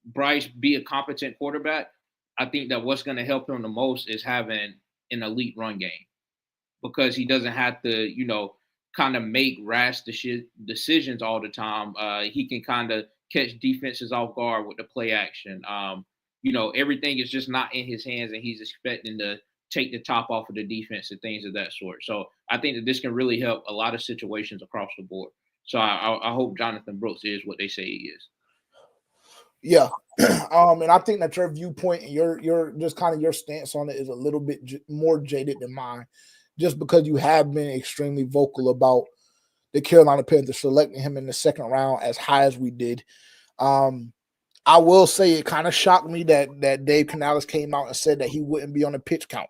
Speaker 1: Bryce be a competent quarterback, I think that what's going to help him the most is having an elite run game because he doesn't have to, kind of make rash decisions all the time. He can kind of catch defenses off guard with the play action. Everything is just not in his hands, and he's expecting to take the top off of the defense and things of that sort. So I think that this can really help a lot of situations across the board. So I hope Jonathan Brooks is what they say he is.
Speaker 2: Yeah. And I think that your viewpoint and your just kind of your stance on it is a little bit more jaded than mine, just because you have been extremely vocal about the Carolina Panthers selecting him in the second round as high as we did. I will say it kind of shocked me that Dave Canales came out and said that he wouldn't be on a pitch count.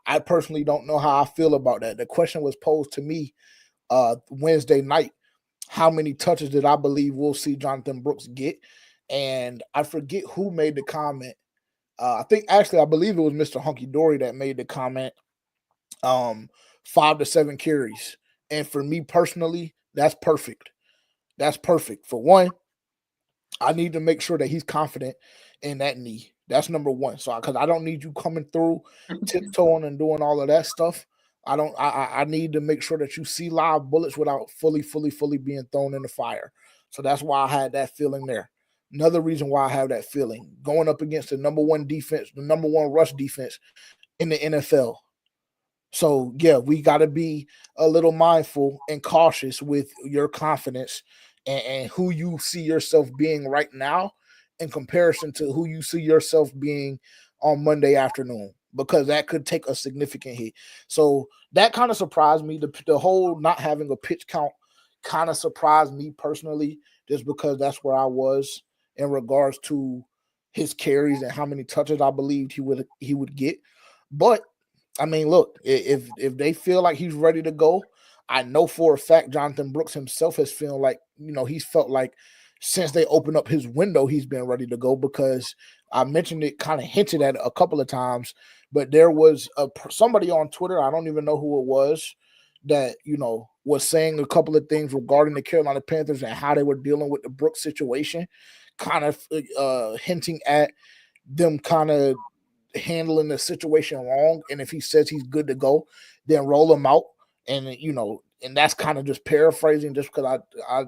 Speaker 2: I personally don't know how I feel about that. The question was posed to me Wednesday night. How many touches did I believe we'll see Jonathan Brooks get? And I forget who made the comment. I believe it was Mr. Hunky Dory that made the comment. 5 to 7 carries. And for me personally, that's perfect. That's perfect. For one, I need to make sure that he's confident in that knee. That's number one. So, because I don't need you coming through, tiptoeing and doing all of that stuff. I need to make sure that you see live bullets without fully being thrown in the fire. So that's why I had that feeling there. Another reason why I have that feeling, going up against the number one defense, the number one rush defense in the NFL. So, yeah, we got to be a little mindful and cautious with your confidence and who you see yourself being right now in comparison to who you see yourself being on Monday afternoon, because that could take a significant hit. So that kind of surprised me. The whole not having a pitch count kind of surprised me personally, just because that's where I was in regards to his carries and how many touches I believed he would get. But I mean, look, if they feel like he's ready to go, I know for a fact Jonathan Brooks himself has felt like, he's felt like since they opened up his window, he's been ready to go, because I mentioned it, kind of hinted at it a couple of times, but there was somebody on Twitter, I don't even know who it was, that, was saying a couple of things regarding the Carolina Panthers and how they were dealing with the Brooks situation, kind of hinting at them kind of handling the situation wrong. And if he says he's good to go, then roll him out. And, and that's kind of just paraphrasing, just because I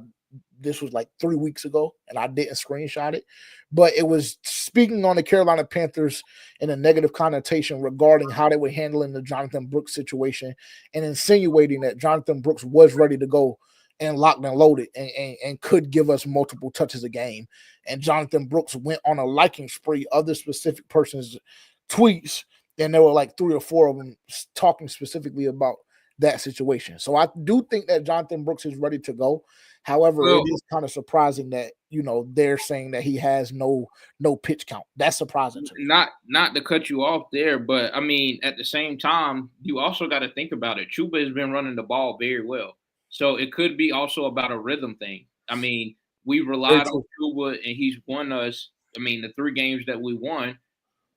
Speaker 2: this was like 3 weeks ago and I didn't screenshot it, but it was speaking on the Carolina Panthers in a negative connotation regarding how they were handling the Jonathan Brooks situation, and insinuating that Jonathan Brooks was ready to go and locked and loaded and could give us multiple touches a game. And Jonathan Brooks went on a liking spree of the specific person's tweets, and there were like 3 or 4 of them talking specifically about that situation. So I do think that Jonathan Brooks is ready to go. However, it is kind of surprising that, they're saying that he has no pitch count. That's surprising to me.
Speaker 1: Not to cut you off there, but I mean, at the same time, you also got to think about it. Chuba has been running the ball very well. So it could be also about a rhythm thing. I mean, we relied on Chuba and he's won us. I mean, the 3 games that we won,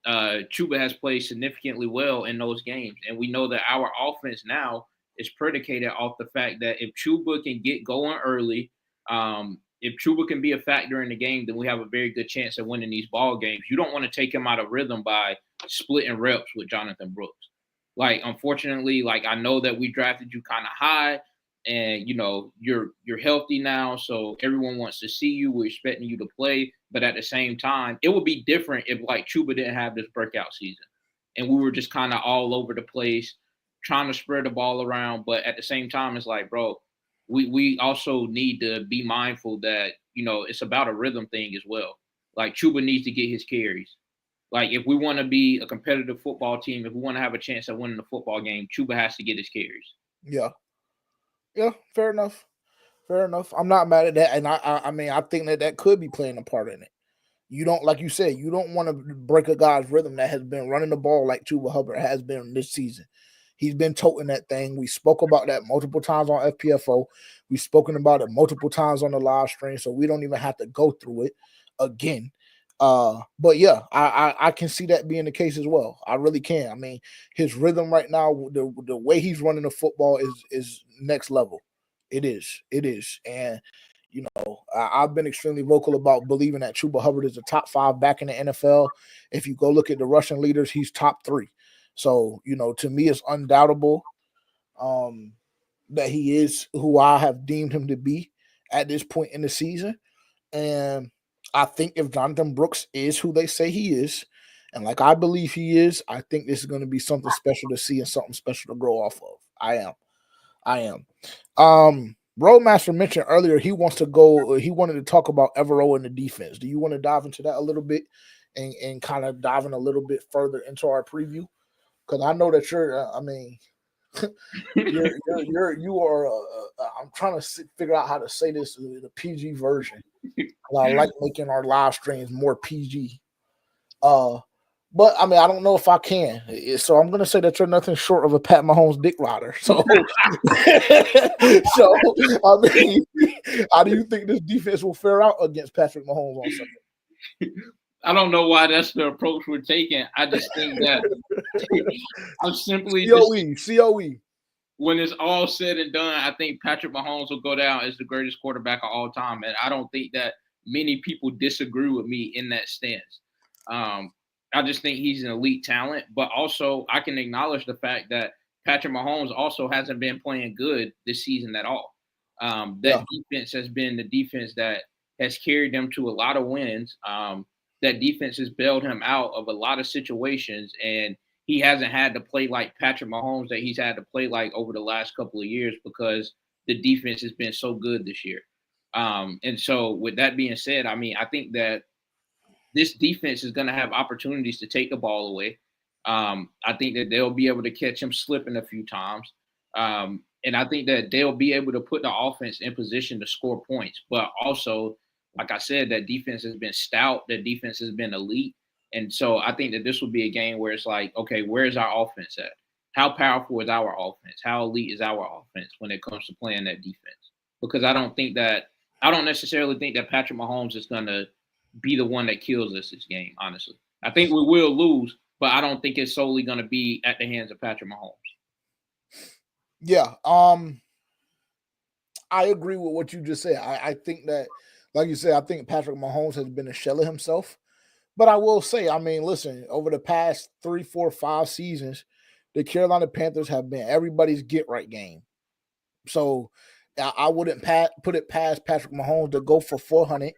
Speaker 1: Chuba has played significantly well in those games. And we know that our offense now is predicated off the fact that if Chuba can get going early, if Chuba can be a factor in the game, then we have a very good chance of winning these ball games. You don't want to take him out of rhythm by splitting reps with Jonathan Brooks. Like, unfortunately, like, I know that we drafted you kind of high, and you're healthy now, so everyone wants to see you. We're expecting you to play, but at the same time, it would be different if like Chuba didn't have this breakout season, and we were just kind of all over the place, trying to spread the ball around. But at the same time, it's like, bro, we also need to be mindful that it's about a rhythm thing as well. Like, Chuba needs to get his carries. Like, if we want to be a competitive football team, if we want to have a chance at winning the football game, Chuba has to get his carries.
Speaker 2: Yeah, fair enough. Fair enough. I'm not mad at that, and I mean, I think that could be playing a part in it. You don't, like you said, you don't want to break a guy's rhythm that has been running the ball like Chuba Hubbard has been this season. He's been toting that thing. We spoke about that multiple times on FPFO. We've spoken about it multiple times on the live stream, so we don't even have to go through it again. But yeah, I can see that being the case as well. I really can. I mean, his rhythm right now, the way he's running the football is next level. It is, and I've been extremely vocal about believing that Chuba Hubbard is a top 5 back in the NFL. If you go look at the rushing leaders, he's top 3. So to me, it's undoubtable that he is who I have deemed him to be at this point in the season. And I think if Jonathan Brooks is who they say he is, and like I believe he is, I think this is going to be something special to see and something special to grow off of. I am. Roadmaster mentioned earlier he wanted to talk about Evero and the defense. Do you want to dive into that a little bit and kind of dive in a little bit further into our preview? Because I know that you are. I'm trying to figure out how to say this in the PG version. I like making our live streams more PG. But I mean, I don't know if I can. So I'm gonna say that you're nothing short of a Pat Mahomes dick rider. So, I mean, how do you think this defense will fare out against Patrick Mahomes on Sunday?
Speaker 1: I don't know why that's the approach we're taking. I just think that I'm simply
Speaker 2: COE.
Speaker 1: When it's all said and done, I think Patrick Mahomes will go down as the greatest quarterback of all time, and I don't think that many people disagree with me in that stance. I just think he's an elite talent, but also I can acknowledge the fact that Patrick Mahomes also hasn't been playing good this season at all. Defense has been the defense that has carried them to a lot of wins. That defense has bailed him out of a lot of situations, and he hasn't had to play like Patrick Mahomes that he's had to play like over the last couple of years because the defense has been so good this year. And so with that being said, I mean, I think that this defense is going to have opportunities to take the ball away. I think that they'll be able to catch him slipping a few times. And I think that they'll be able to put the offense in position to score points. But also, like I said, that defense has been stout. That defense has been elite. And so I think that this will be a game where it's like, okay, where's our offense at? How powerful is our offense? How elite is our offense when it comes to playing that defense? Because I don't necessarily think that Patrick Mahomes is gonna be the one that kills us this game, honestly. I think we will lose, but I don't think it's solely gonna be at the hands of Patrick Mahomes.
Speaker 2: Yeah. I agree with what you just said. I think that, like you said, I think Patrick Mahomes has been a shell of himself. But I will say, I mean, listen, over the past 3, 4, 5 seasons, the Carolina Panthers have been everybody's get right game. So I wouldn't put it past Patrick Mahomes to go for 400,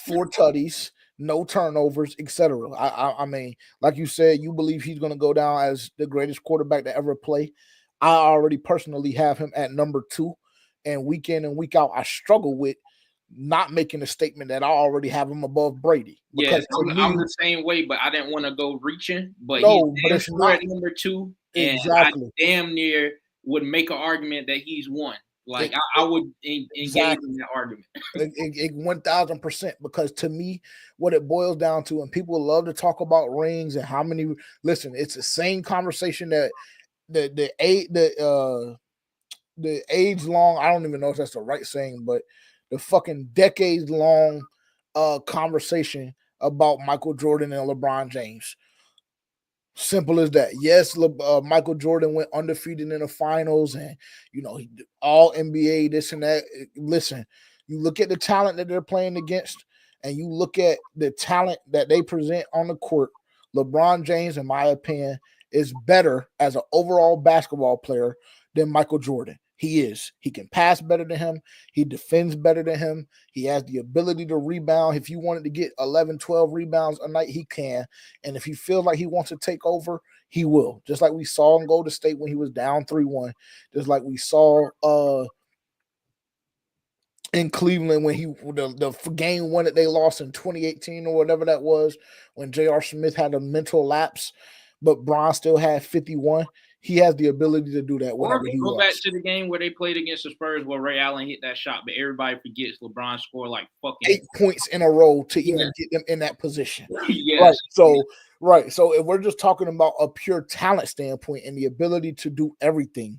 Speaker 2: 4 tutties, no turnovers, etc. I mean, like you said, you believe he's going to go down as the greatest quarterback to ever play. I already personally have him at number 2, and week in and week out, I struggle with not making a statement that I already have him above Brady.
Speaker 1: Yeah,
Speaker 2: Because to
Speaker 1: I'm
Speaker 2: me,
Speaker 1: the same way, but I didn't want to go reaching. But he's
Speaker 2: no, but
Speaker 1: damn
Speaker 2: it's
Speaker 1: sure
Speaker 2: not
Speaker 1: at number 2, and I
Speaker 2: exactly.
Speaker 1: damn near would make an argument that he's one. Like I would engage in
Speaker 2: Exactly.
Speaker 1: that argument.
Speaker 2: 1000%, because to me, what it boils down to, and people love to talk about rings and how many. Listen, it's the same conversation that the age long. I don't even know if that's the right saying, but the fucking decades long conversation about Michael Jordan and LeBron James. Simple as that. Yes, Michael Jordan went undefeated in the finals, and he all NBA, this and that. Listen, you look at the talent that they're playing against, and you look at the talent that they present on the court. LeBron James, in my opinion, is better as an overall basketball player than Michael Jordan. He is. He can pass better than him. He defends better than him. He has the ability to rebound. If you wanted to get 11, 12 rebounds a night, he can. And if he feels like he wants to take over, he will. Just like we saw in Golden State when he was down 3-1. Just like we saw in Cleveland when the game one that they lost in 2018 or whatever that was, when J.R. Smith had a mental lapse, but Bron still had 51. He has the ability to do that
Speaker 1: Or
Speaker 2: whenever he
Speaker 1: go back
Speaker 2: wants.
Speaker 1: to the game where they played against the Spurs where Ray Allen hit that shot, but everybody forgets LeBron scored like fucking
Speaker 2: 8 points in a row to
Speaker 1: yeah.
Speaker 2: even get them in that position.
Speaker 1: Yes.
Speaker 2: Right. So if we're just talking about a pure talent standpoint and the ability to do everything,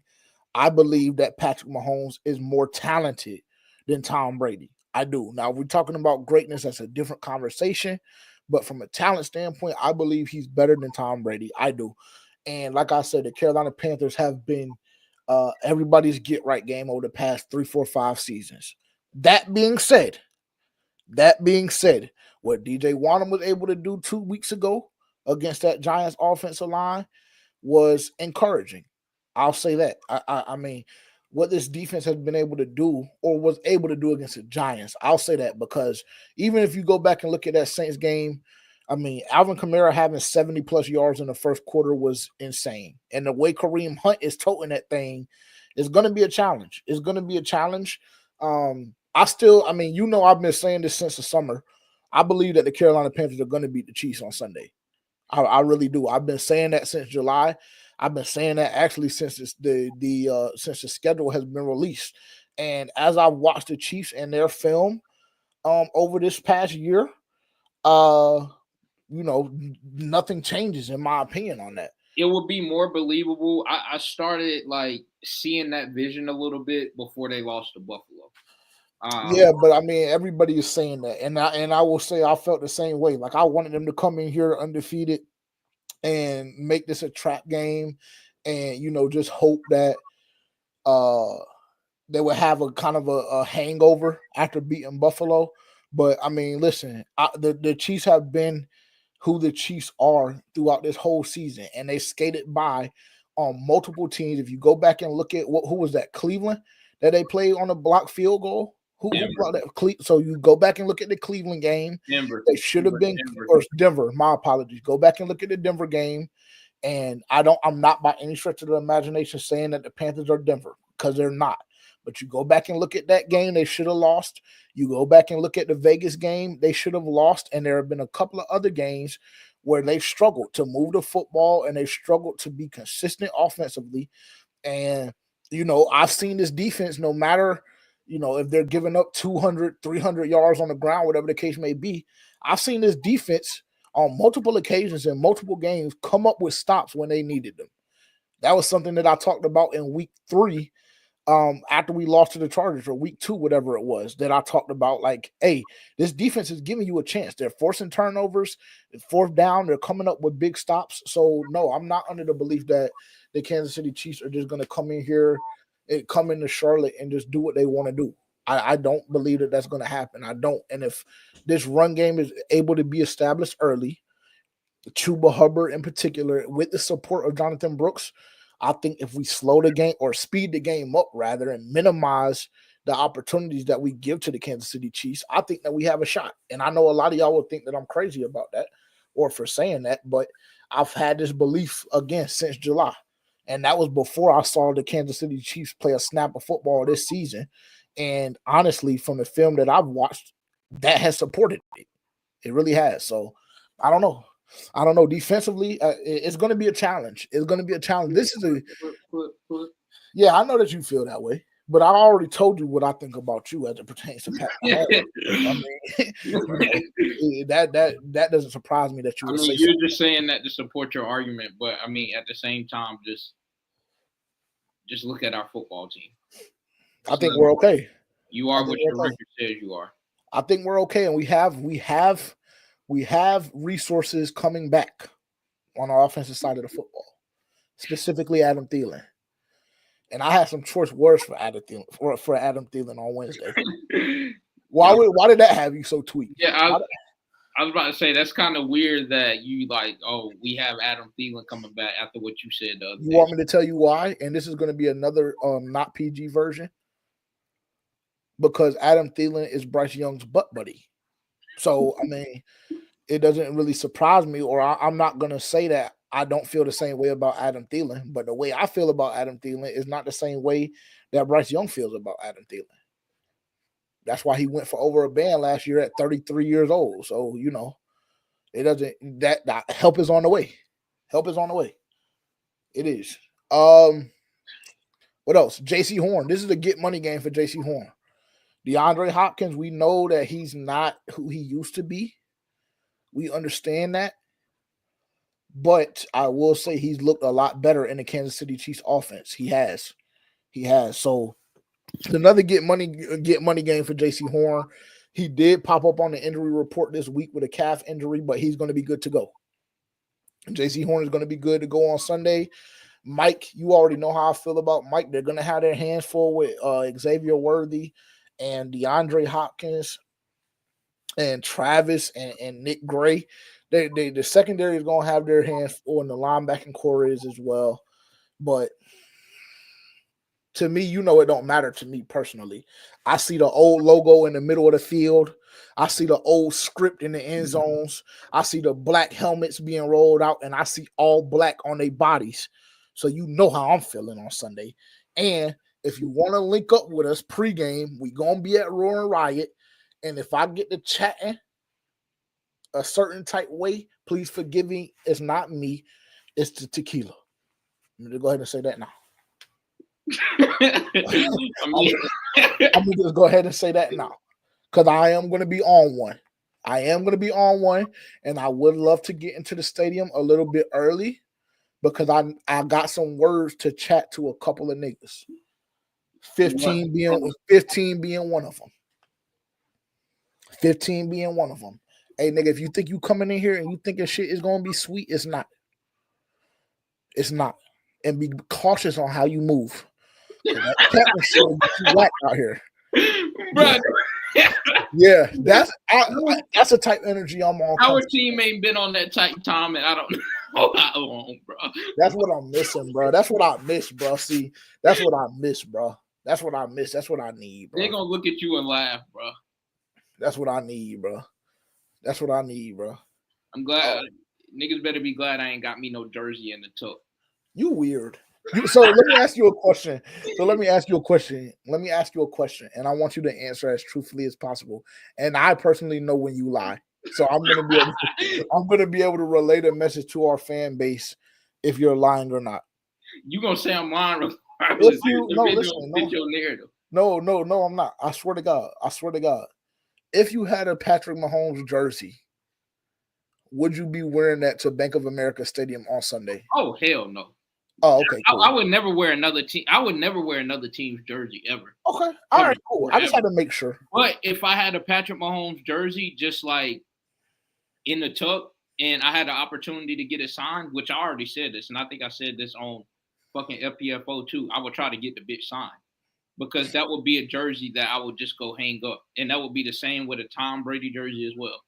Speaker 2: I believe that Patrick Mahomes is more talented than Tom Brady. I do. Now, if we're talking about greatness, that's a different conversation. But from a talent standpoint, I believe he's better than Tom Brady. I do. And like I said, the Carolina Panthers have been everybody's get right game over the past 3, 4, 5 seasons. That being said, what DJ Wanham was able to do 2 weeks ago against that Giants offensive line was encouraging. I'll say that. I mean, what this defense has been able to do or was able to do against the Giants, I'll say that, because even if you go back and look at that Saints game, I mean, Alvin Kamara having 70 plus yards in the first quarter was insane. And the way Kareem Hunt is toting that thing is going to be a challenge. It's going to be a challenge. I mean, I've been saying this since the summer. I believe that the Carolina Panthers are going to beat the Chiefs on Sunday. I really do. I've been saying that since July. I've been saying that actually since since the schedule has been released. And as I've watched the Chiefs and their film over this past year, nothing changes in my opinion on that.
Speaker 1: It would be more believable. I started like seeing that vision a little bit before they lost to Buffalo.
Speaker 2: Yeah, but I mean, everybody is saying that, and I will say I felt the same way. Like I wanted them to come in here undefeated and make this a trap game, and just hope that they would have a kind of a hangover after beating Buffalo. But I mean, listen, the Chiefs have been who the Chiefs are throughout this whole season, and they skated by on multiple teams. If you go back and look at who was that, Cleveland, that they played on a blocked field goal. Who brought that? So you go back and look at the Cleveland game.
Speaker 1: Denver.
Speaker 2: They should have been or Denver. My apologies. Go back and look at the Denver game. And I'm not by any stretch of the imagination saying that the Panthers are Denver, because they're not. But you go back and look at that game, they should have lost. You go back and look at the Vegas game, they should have lost. And there have been a couple of other games where they struggled to move the football and they struggled to be consistent offensively. And, I've seen this defense, no matter if they're giving up 200, 300 yards on the ground, whatever the case may be. I've seen this defense on multiple occasions in multiple games come up with stops when they needed them. That was something that I talked about in week 3 after we lost to the Chargers, or week 2, whatever it was, that I talked about, like, hey, this defense is giving you a chance. They're forcing turnovers, 4th down, they're coming up with big stops. So, no, I'm not under the belief that the Kansas City Chiefs are just going to come in here, come into Charlotte and just do what they want to do. I don't believe that that's going to happen. I don't. And if this run game is able to be established early, Chuba Hubbard in particular, with the support of Jonathan Brooks, I think if we slow the game or speed the game up rather and minimize the opportunities that we give to the Kansas City Chiefs, I think that we have a shot. And I know a lot of y'all would think that I'm crazy about that or for saying that, but I've had this belief again since July. And that was before I saw the Kansas City Chiefs play a snap of football this season. And honestly, from the film that I've watched, that has supported it. It really has. So I don't know. Defensively, it's going to be a challenge. It's going to be a challenge. This is yeah, I know that you feel that way, but I already told you what I think about you as it pertains to Pat Mahomes. I mean, that doesn't surprise me that you would say
Speaker 1: you're
Speaker 2: something.
Speaker 1: just saying that to support your argument, but I mean, at the same time, just look at our football team.
Speaker 2: I think we're okay.
Speaker 1: You are what your record says you are. I
Speaker 2: think we're okay, and we have resources coming back on our offensive side of the football, specifically Adam Thielen. And I have some choice words for Adam Thielen on Wednesday. Why did that have you so tweaked?
Speaker 1: Yeah, I was about to say that's kind of weird that you like, oh, we have Adam Thielen coming back after what you said the other day.
Speaker 2: You want me to tell you why? And this is going to be another not PG version. Because Adam Thielen is Bryce Young's butt buddy. So, I mean, it doesn't really surprise me, or I'm not going to say that I don't feel the same way about Adam Thielen, but the way I feel about Adam Thielen is not the same way that Bryce Young feels about Adam Thielen. That's why he went for over a band last year at 33 years old. So, it doesn't, that help is on the way. Help is on the way. It is. What else? J.C. Horn. This is a get money game for J.C. Horn. DeAndre Hopkins, we know that he's not who he used to be. We understand that. But I will say he's looked a lot better in the Kansas City Chiefs offense. He has. So another get money game for J.C. Horn. He did pop up on the injury report this week with a calf injury, but he's going to be good to go. J.C. Horn is going to be good to go on Sunday. Mike, you already know how I feel about Mike. They're going to have their hands full with Xavier Worthy and DeAndre Hopkins and Travis and Nick Gray. The secondary is going to have their hands full, and the linebacking core is as well. But to me, it don't matter to me personally. I see the old logo in the middle of the field. I see the old script in the end zones. I see the black helmets being rolled out, and I see all black on their bodies. So you know how I'm feeling on Sunday. And if you want to link up with us pregame, we going to be at Roaring Riot. And if I get to chatting a certain type way, please forgive me. It's not me. It's the tequila. I'm going to go ahead and say that now. I'm going to just go ahead and say that now. Because I am going to be on one. And I would love to get into the stadium a little bit early because I got some words to chat to a couple of niggas. 15 being one of them. 15 being one of them. Hey, nigga, if you think you coming in here and you think your shit is going to be sweet, it's not. It's not. And be cautious on how you move. That out here.
Speaker 1: Bro.
Speaker 2: Yeah, that's the type of energy I'm on.
Speaker 1: Our team ain't been on that type time, and I don't know how long, bro.
Speaker 2: That's what I'm missing, bro. That's what I miss, bro. See, that's what I miss, bro. That's what I miss. That's what I need, bro.
Speaker 1: They're gonna look at you and laugh, bro.
Speaker 2: That's what I need, bro. That's what I need, bro.
Speaker 1: I'm glad. Niggas better be glad I ain't got me no jersey in the tuck.
Speaker 2: You weird. So let me ask you a question. And I want you to answer as truthfully as possible. And I personally know when you lie. So I'm gonna be able to relay the message to our fan base if you're lying or not.
Speaker 1: You gonna say I'm lying?
Speaker 2: If you, no, listen, no.
Speaker 1: Your narrative.
Speaker 2: No, I'm not. I swear to God. If you had a Patrick Mahomes jersey, would you be wearing that to Bank of America Stadium on Sunday?
Speaker 1: Oh hell no.
Speaker 2: Oh, okay, cool.
Speaker 1: I would never wear another team. I would never wear another team's jersey ever.
Speaker 2: Okay, all right, cool. I just had to make sure.
Speaker 1: But if I had a Patrick Mahomes jersey, just like in the tuck, and I had the opportunity to get it signed, which I already said this, and I think I said this on fucking FPFO too, I would try to get the bitch signed because that would be a jersey that I would just go hang up, and that would be the same with a Tom Brady jersey as well.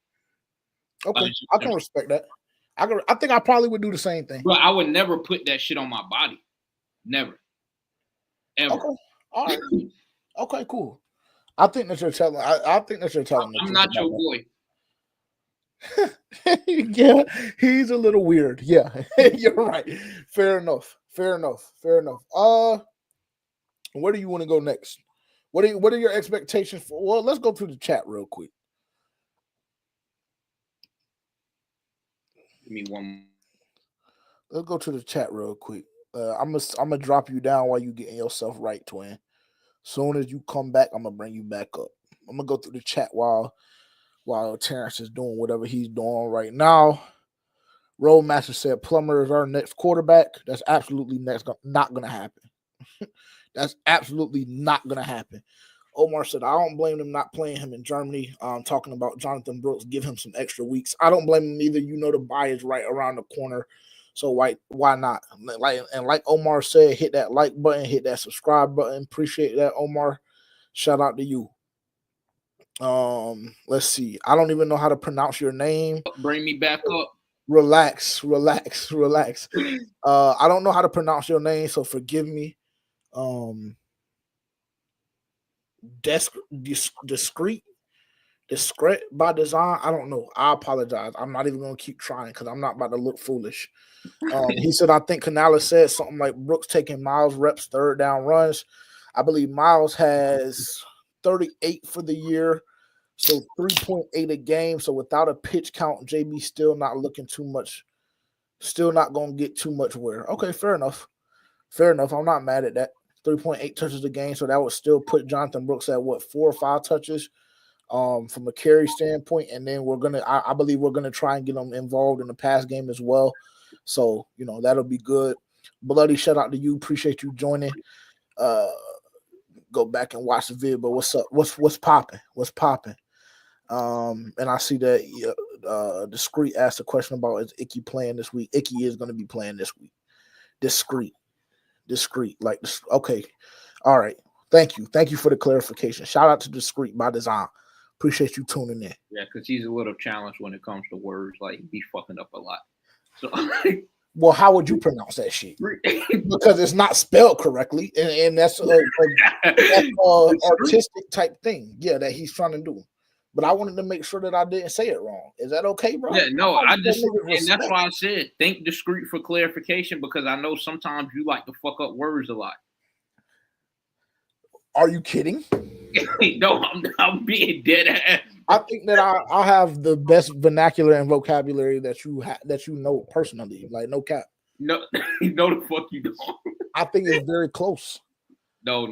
Speaker 2: Okay, I can respect that. I think I probably would do the same thing.
Speaker 1: But I would never put that shit on my body. Never. Ever.
Speaker 2: Okay. All right. Okay, cool. I think that you're telling. I think that you're telling.
Speaker 1: I'm not your boy.
Speaker 2: Yeah, he's a little weird. Yeah, you're right. Fair enough. Where do you want to go next? What are your expectations for? Well, let's go through the chat real quick.
Speaker 1: Give me one.
Speaker 2: Let's go to the chat real quick. I'm gonna drop you down while you getting yourself right, twin. Soon as you come back, I'm gonna bring you back up. I'm gonna go through the chat while Terrence is doing whatever he's doing right now. Roadmaster said Plummer is our next quarterback. That's absolutely not gonna happen. That's absolutely not gonna happen. Omar said, I don't blame them not playing him in Germany. Talking about Jonathan Brooks, give him some extra weeks. I don't blame him either. You know the buy is right around the corner. So why not? Like Omar said, hit that like button, hit that subscribe button. Appreciate that, Omar. Shout out to you. Let's see. I don't even know how to pronounce your name.
Speaker 1: Bring me back up.
Speaker 2: Relax. I don't know how to pronounce your name, so forgive me. Discreet by design. I don't know. I apologize. I'm not even gonna keep trying because I'm not about to look foolish. He said, I think Canales said something like Brooks taking Miles reps, third down runs. I believe Miles has 38 for the year, so 3.8 a game. So without a pitch count, JB still not looking too much, still not gonna get too much wear. Okay, fair enough. I'm not mad at that. 3.8 touches a game, so that would still put Jonathan Brooks at what, 4 or 5 touches from a carry standpoint, and then I believe we're gonna try and get them involved in the pass game as well. So that'll be good. Bloody, shout out to you. Appreciate you joining. Go back and watch the video. But what's up? What's popping? And I see that Discreet asked a question about is Icky playing this week. Icky is going to be playing this week. Discreet. Like, okay. All right. Thank you for the clarification. Shout out to Discreet by design. Appreciate you tuning in.
Speaker 1: Yeah, because he's a little challenged when it comes to words. Like, he be fucking up a lot. So,
Speaker 2: well, how would you pronounce that shit? Because it's not spelled correctly, and that's artistic type thing. Yeah, that he's trying to do. But I wanted to make sure that I didn't say it wrong. Is that okay, bro?
Speaker 1: Yeah, no, and that's why I said think Discreet for clarification, because I know sometimes you like to fuck up words a lot.
Speaker 2: Are you kidding?
Speaker 1: No, I'm being dead ass.
Speaker 2: I think that I have the best vernacular and vocabulary that you know personally. Like, no cap.
Speaker 1: No, the fuck you don't.
Speaker 2: I think it's very close.
Speaker 1: No.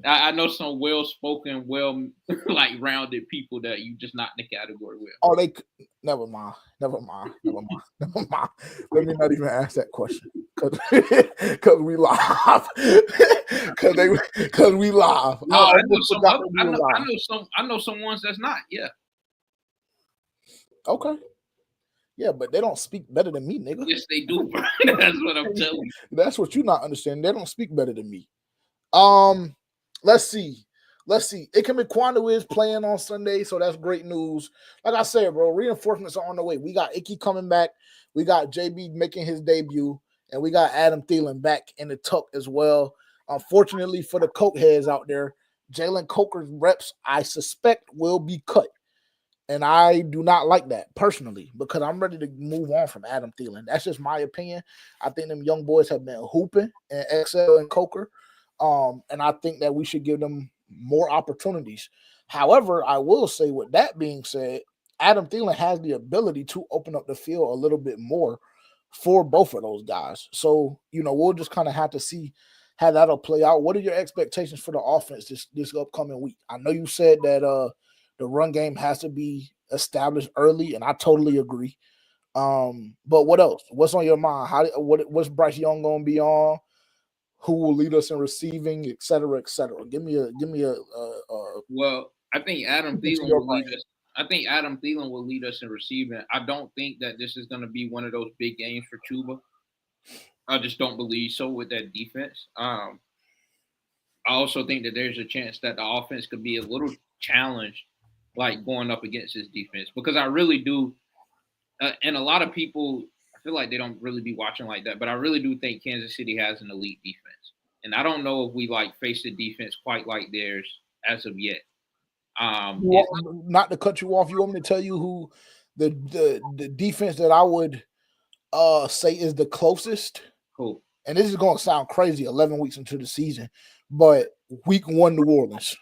Speaker 1: I know some well-spoken, like rounded people that you just not in the category with.
Speaker 2: Oh, never mind. Let me not even ask that question because we live. Because we live.
Speaker 1: No, I know some ones that's not. Yeah.
Speaker 2: Okay. Yeah, but they don't speak better than me, nigga.
Speaker 1: Yes, they do, bro. That's what I'm telling you.
Speaker 2: That's what you not understanding. They don't speak better than me. Let's see. Ikem Kwanu is playing on Sunday, so that's great news. Like I said, bro, reinforcements are on the way. We got Icky coming back. We got JB making his debut, and we got Adam Thielen back in the tuck as well. Unfortunately for the coke heads out there, Jalen Coker's reps, I suspect, will be cut. And I do not like that personally because I'm ready to move on from Adam Thielen. That's just my opinion. I think them young boys have been hooping in XL and Coker. And I think that we should give them more opportunities. However, I will say, with that being said, Adam Thielen has the ability to open up the field a little bit more for both of those guys. So, we'll just kind of have to see how that'll play out. What are your expectations for the offense this upcoming week? I know you said that the run game has to be established early, and I totally agree. But what else? What's on your mind? What's Bryce Young gonna be on? Who will lead us in receiving, et cetera, et cetera? Give me a
Speaker 1: Well, I think Adam
Speaker 2: into
Speaker 1: Thielen
Speaker 2: your
Speaker 1: will
Speaker 2: brain.
Speaker 1: lead us. I think Adam Thielen will lead us in receiving. I don't think that this is going to be one of those big games for Chuba. I just don't believe so with that defense. I also think that there's a chance that the offense could be a little challenged, like going up against this defense, because I really do. And a lot of people, I feel like they don't really be watching like that, but I really do think Kansas City has an elite defense, and I don't know if we like face the defense quite like theirs as of yet.
Speaker 2: Not to cut you off, you want me to tell you who the defense that I would say is the closest?
Speaker 1: Cool.
Speaker 2: And this is going to sound crazy 11 weeks into the season, but week 1 New Orleans.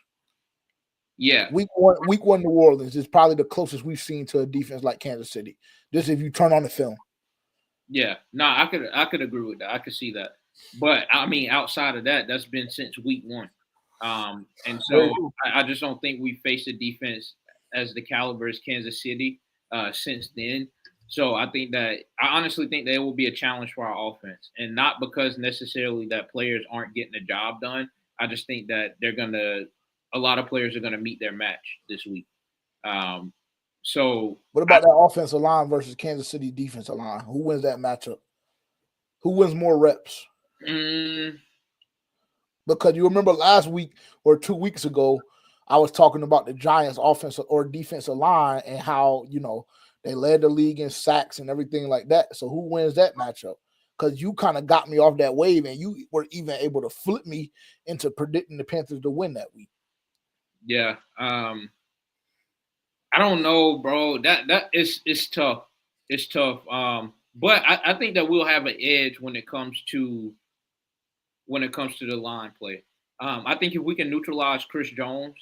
Speaker 1: Yeah.
Speaker 2: Week one New Orleans is probably the closest we've seen to a defense like Kansas City. Just if you turn on the film.
Speaker 1: Yeah. No, I could agree with that. I could see that. But I mean, outside of that, that's been since week 1. And so I just don't think we faced a defense as the caliber as Kansas City since then. So I honestly think that it will be a challenge for our offense, and not because necessarily that players aren't getting the job done. I just think that a lot of players are gonna meet their match this week. So
Speaker 2: what about that offensive line versus Kansas City defensive line? Who wins that matchup? Who wins more reps? Because you remember last week or 2 weeks ago, I was talking about the Giants' offensive or defensive line and how, they led the league in sacks and everything like that. So who wins that matchup? Because you kind of got me off that wave, and you were even able to flip me into predicting the Panthers to win that week.
Speaker 1: Yeah. I don't know, bro. That is tough. It's tough. But I think that we'll have an edge when it comes to the line play. I think if we can neutralize Chris Jones,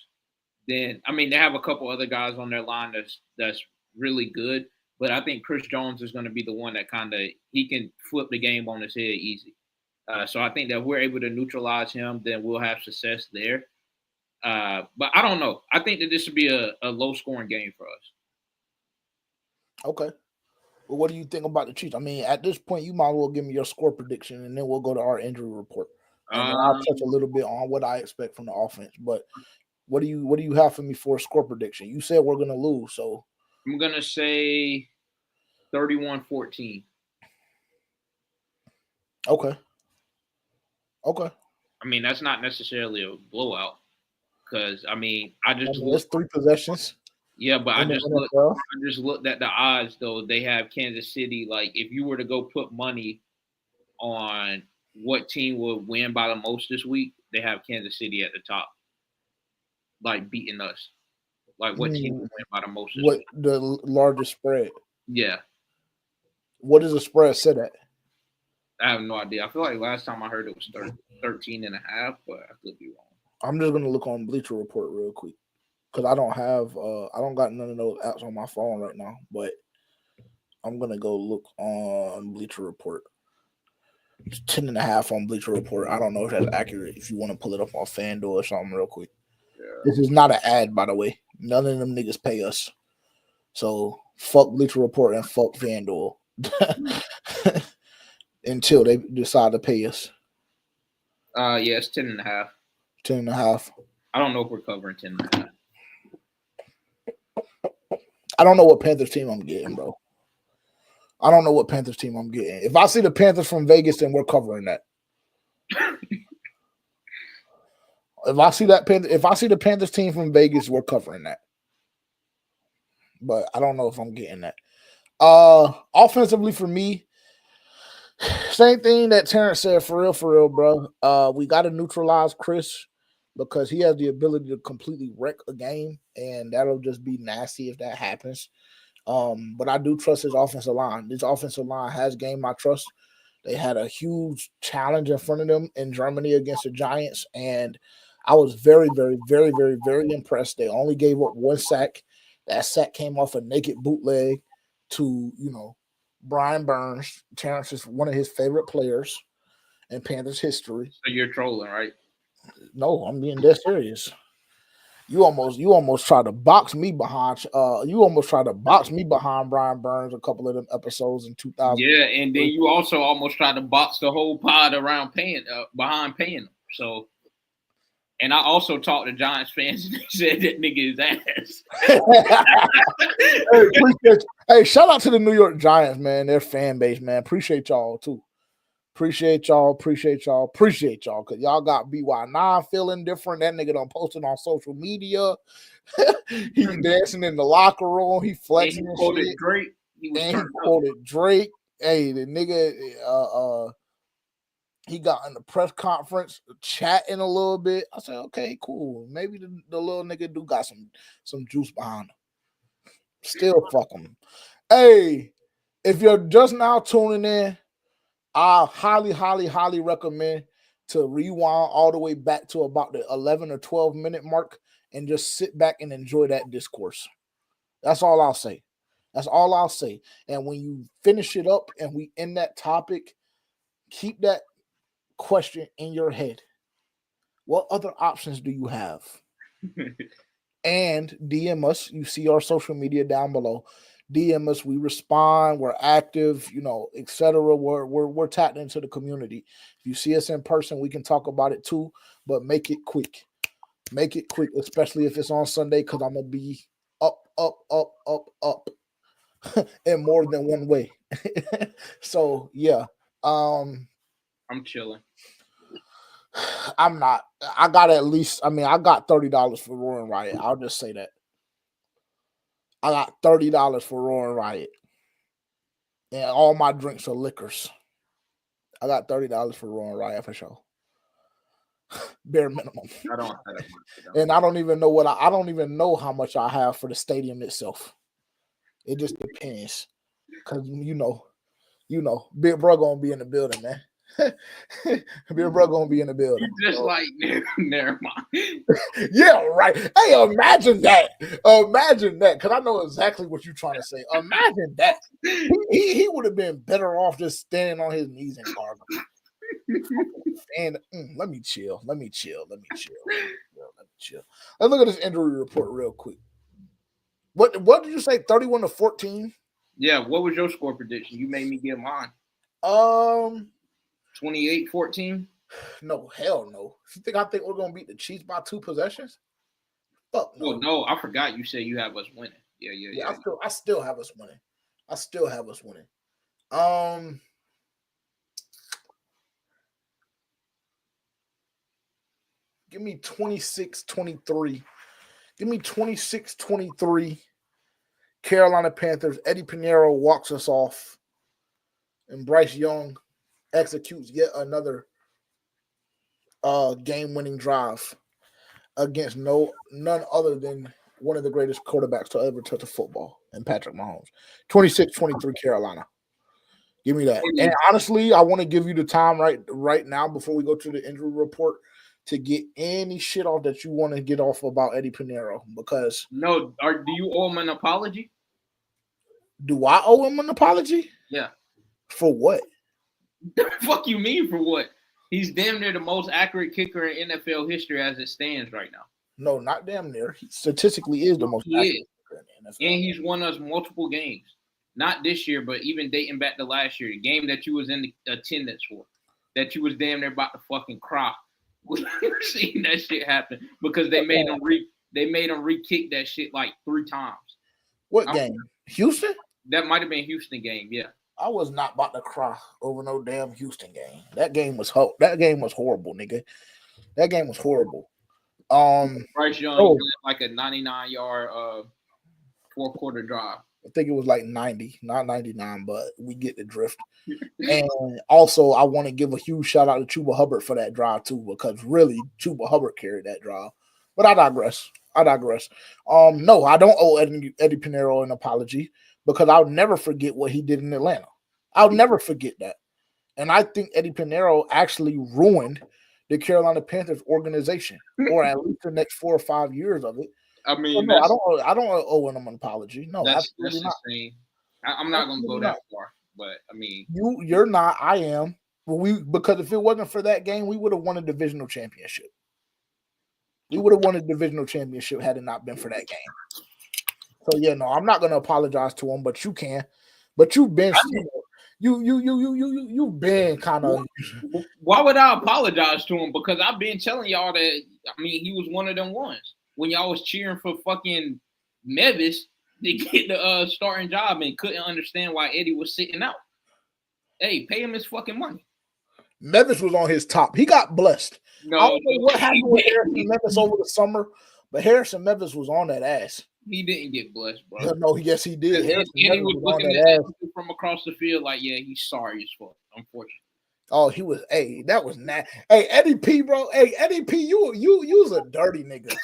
Speaker 1: then they have a couple other guys on their line that's really good. But I think Chris Jones is going to be the one that he can flip the game on his head easy. So I think that if we're able to neutralize him, then we'll have success there. But I don't know. I think that this would be a low-scoring game for us.
Speaker 2: Okay. Well, what do you think about the Chiefs? At this point, you might as well give me your score prediction, and then we'll go to our injury report. And then I'll touch a little bit on what I expect from the offense. But what do you have for me for a score prediction? You said we're going to lose, so.
Speaker 1: I'm going to say 31-14.
Speaker 2: Okay.
Speaker 1: That's not necessarily a blowout because
Speaker 2: it's 3 possessions.
Speaker 1: Yeah, but I just looked at the odds though. They have Kansas City. Like, if you were to go put money on what team would win by the most this week, they have Kansas City at the top, like beating us. Like, what team would win by the most?
Speaker 2: What the largest spread?
Speaker 1: Yeah.
Speaker 2: What is the spread set at?
Speaker 1: I have no idea. I feel like last time I heard it was 13.5, but I could be wrong.
Speaker 2: I'm just gonna look on Bleacher Report real quick because I don't got none of those apps on my phone right now. But I'm gonna go look on Bleacher Report. It's 10.5 on Bleacher Report. I don't know if that's accurate. If you want to pull it up on FanDuel or something real quick. Yeah. This is not an ad, by the way. None of them niggas pay us. So fuck Bleacher Report and fuck FanDuel until they decide to pay us.
Speaker 1: Yeah, it's 10.5.
Speaker 2: 10.5.
Speaker 1: I don't know if we're covering 10.5.
Speaker 2: I don't know what Panthers team I'm getting, bro. I don't know what Panthers team I'm getting. If I see the Panthers from Vegas, then we're covering that. If I see the Panthers team from Vegas, we're covering that. But I don't know if I'm getting that. Offensively for me, same thing that Terrence said, for real, bro. We got to neutralize Chris because he has the ability to completely wreck a game, and that'll just be nasty if that happens. But I do trust his offensive line. This offensive line has gained my trust. They had a huge challenge in front of them in Germany against the Giants, and I was very, very, very, very, very impressed. They only gave up 1 sack. That sack came off a naked bootleg to, Brian Burns. Terrence is one of his favorite players. in Panthers history.
Speaker 1: So you're trolling, right?
Speaker 2: No, I'm being dead serious. You almost tried to box me behind. You almost tried to box me behind Brian Burns a couple of them episodes in 2000.
Speaker 1: Yeah, and then you also almost tried to box the whole pod around behind paying them. So, and I also talked to Giants fans and they said that nigga is ass.
Speaker 2: Hey, shout out to the New York Giants, man. Their fan base, man. Appreciate y'all too. Appreciate y'all, because y'all got BY9 feeling different. That nigga done posted on social media. He dancing in the locker room. He flexing and
Speaker 1: quoted
Speaker 2: shit.
Speaker 1: Drake.
Speaker 2: He quoted Drake. Hey, the nigga, he got in the press conference chatting a little bit. I said, okay, cool. Maybe the little nigga do got some juice behind him. Still fuck him. Hey, if you're just now tuning in, I highly, highly, highly recommend to rewind all the way back to about the 11 or 12 minute mark and just sit back and enjoy that discourse. That's all I'll say. That's all I'll say. And when you finish it up and we end that topic, keep that question in your head. What other options do you have? And DM us. You see our social media down below. DM us, we respond, we're active, etc. We're tapped into the community. If you see us in person, we can talk about it too, but make it quick. Make it quick, especially if it's on Sunday, because I'm gonna be up in more than one way. So yeah.
Speaker 1: I'm chilling.
Speaker 2: I'm not. I got I got $30 for Roaring Riot. I'll just say that. I got $30 for Roaring Riot. And all my drinks are liquors. I got $30 for Roaring Riot for sure. Bare minimum.
Speaker 1: I don't have that much.
Speaker 2: And I don't even know I don't even know how much I have for the stadium itself. It just depends. Cause Big Bro gonna be in the building, man. Big Bro gonna be in the building.
Speaker 1: Just like never mind.
Speaker 2: Yeah, right. Hey, imagine that. Because I know exactly what you're trying to say. Imagine that. He would have been better off just standing on his knees and gargling. And let me chill. Let's look at this injury report real quick. What did you say? 31-14?
Speaker 1: Yeah. What was your score prediction? You made me get mine. 28-14?
Speaker 2: No, hell no. I think we're gonna beat the Chiefs by 2 possessions? Fuck no.
Speaker 1: Oh no, I forgot you said you have us winning. Yeah.
Speaker 2: I still have us winning. Give me 26-23. Give me 26-23. Carolina Panthers. Eddie Pinheiro walks us off. And Bryce Young executes yet another game-winning drive against none other than one of the greatest quarterbacks to ever touch a football, and Patrick Mahomes. 26-23 Carolina. Give me that. And honestly, I want to give you the time right now before we go to the injury report to get any shit off that you want to get off about Eddie Pinheiro, because
Speaker 1: do you owe him an apology?
Speaker 2: Do I owe him an apology?
Speaker 1: Yeah.
Speaker 2: For what?
Speaker 1: The fuck you mean for what? He's damn near the most accurate kicker in NFL history as it stands right now.
Speaker 2: No, not damn near. He statistically is the most accurate kicker in the NFL.
Speaker 1: And he's won us multiple games. Not this year, but even dating back to last year. The game that you was in the attendance for. That you was damn near about to fucking cry. We've seen that shit happen because they made him re-kick that shit like 3 times.
Speaker 2: What game? Houston?
Speaker 1: That might have been Houston game, yeah.
Speaker 2: I was not about to cry over no damn Houston game. That game was horrible, nigga. That game was horrible.
Speaker 1: Bryce Young like a 99-yard fourth quarter drive.
Speaker 2: I think it was like 90, not 99, but we get the drift. And also, I want to give a huge shout out to Chuba Hubbard for that drive too, because really Chuba Hubbard carried that drive. But I digress. No, I don't owe Eddie Pinheiro an apology, because I'll never forget what he did in Atlanta. I'll never forget that. And I think Eddie Pinheiro actually ruined the Carolina Panthers organization, or at least the next 4 or 5 years of it.
Speaker 1: I mean,
Speaker 2: no, I don't owe him an apology. No, absolutely not.
Speaker 1: I'm not going to go that far, but I mean,
Speaker 2: you're not. I am. Because if it wasn't for that game, we would have won a divisional championship. We would have won a divisional championship had it not been for that game. So yeah, no, I'm not gonna apologize to him, but you can. But you've been, you've been kind of.
Speaker 1: Why would I apologize to him? Because I've been telling y'all that. I mean, he was one of them ones when y'all was cheering for fucking Mevis to get the starting job and couldn't understand why Eddie was sitting out. Hey, pay him his fucking money.
Speaker 2: Mevis was on his top. He got blessed.
Speaker 1: No,
Speaker 2: I don't know what happened with Harrison Mevis over the summer, but Harrison Mevis was on that ass.
Speaker 1: He didn't get blessed, bro.
Speaker 2: No, yes, he did.
Speaker 1: Eddie was looking at ass from across the field like, yeah, he's sorry as fuck, unfortunately.
Speaker 2: Oh, he was. Hey, that was not. Hey, Eddie P, bro. Hey, Eddie P, you was a dirty nigga.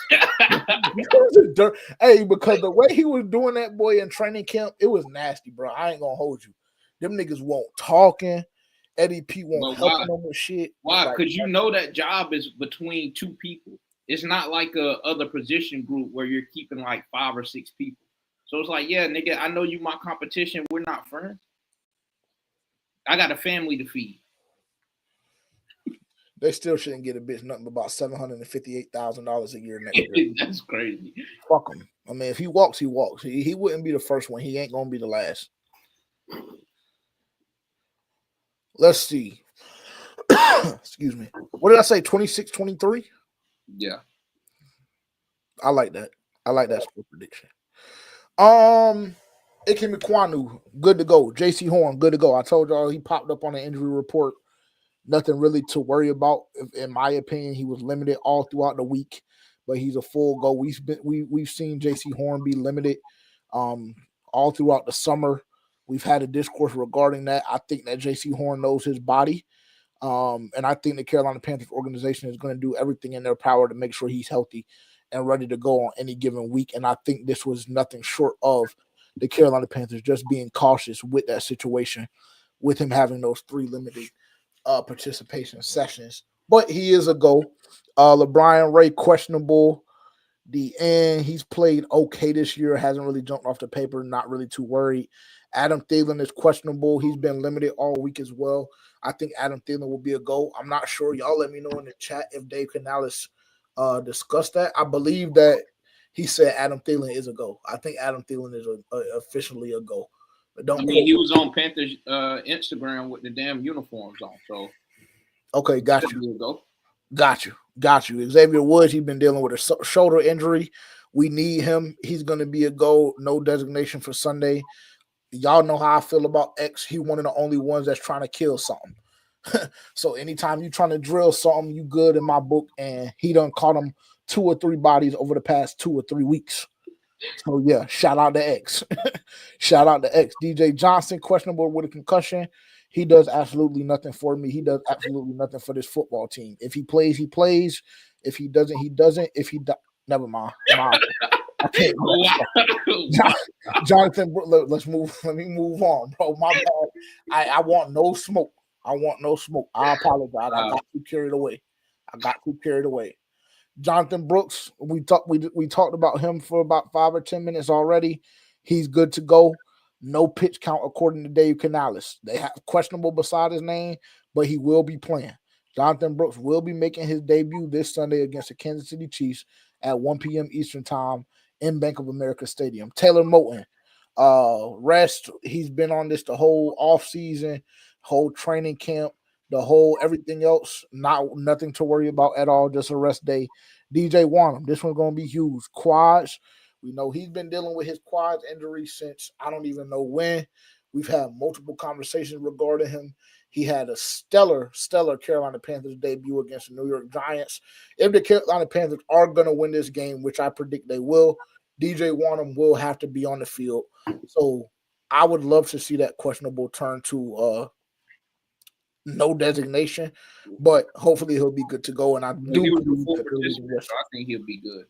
Speaker 2: Hey, because the way he was doing that boy in training camp, it was nasty, bro. I ain't gonna hold you. Them niggas won't talking. Eddie P won't helping them with shit.
Speaker 1: Why? Because you know that job is between two people. It's not like a other position group where you're keeping like 5 or 6 people. So it's like, yeah, nigga, I know you my competition. We're not friends. I got a family to feed.
Speaker 2: They still shouldn't get a bitch nothing but about $758,000 a year next year.
Speaker 1: That's crazy.
Speaker 2: Fuck him. I mean, if he walks, he walks. He wouldn't be the first one. He ain't gonna be the last. Let's see. Excuse me. What did I say? 26-23?
Speaker 1: Yeah.
Speaker 2: I like that. I like that score prediction. Ikemi Kwanu, good to go. JC Horn, good to go. I told y'all he popped up on the injury report. Nothing really to worry about. In my opinion, he was limited all throughout the week, but he's a full go. We've seen JC Horn be limited all throughout the summer. We've had a discourse regarding that. I think that JC Horn knows his body. And I think the Carolina Panthers organization is going to do everything in their power to make sure he's healthy and ready to go on any given week. And I think this was nothing short of the Carolina Panthers just being cautious with that situation, with him having those 3 limited participation sessions. But he is a go. LeBron Ray, questionable. The end. He's played okay this year. Hasn't really jumped off the paper. Not really too worried. Adam Thielen is questionable. He's been limited all week as well. I think Adam Thielen will be a go. I'm not sure. Y'all let me know in the chat if Dave Canales discussed that. I believe that he said Adam Thielen is a go. I think Adam Thielen is officially a go. But don't.
Speaker 1: I mean, he was on Panthers Instagram with the damn uniforms on. So.
Speaker 2: Okay, got you. Got you. Xavier Woods, he's been dealing with a shoulder injury. We need him. He's going to be a go. No designation for Sunday. Y'all know how I feel about X. He one of the only ones that's trying to kill something. So anytime you're trying to drill something, you good in my book. And he done caught him 2 or 3 bodies over the past 2 or 3 weeks. So yeah, shout out to X. Shout out to X. DJ Johnson, questionable with a concussion. He does absolutely nothing for me. He does absolutely nothing for this football team. If he plays, he plays. If he doesn't, he doesn't. If he never mind. I can't. Jonathan, let's move. Let me move on, bro. My bad. I want no smoke. I apologize. I got too carried away. Jonathan Brooks, we talked about him for about 5 or 10 minutes already. He's good to go. No pitch count according to Dave Canales. They have questionable beside his name, but he will be playing. Jonathan Brooks will be making his debut this Sunday against the Kansas City Chiefs at 1 p.m. Eastern Time in Bank of America Stadium. Taylor Moton, rest. He's been on this the whole offseason, whole training camp, the whole everything else. Nothing to worry about at all. Just a rest day. DJ Wanham, this one's going to be huge. Quads. We know he's been dealing with his quads injury since I don't even know when. We've had multiple conversations regarding him. He had a stellar Carolina Panthers debut against the New York Giants. If the Carolina Panthers are going to win this game, which I predict they will, DJ Wanham will have to be on the field. So I would love to see that questionable turn to no designation, but hopefully he'll be good to go. And I do believe that
Speaker 1: I think he'll be good.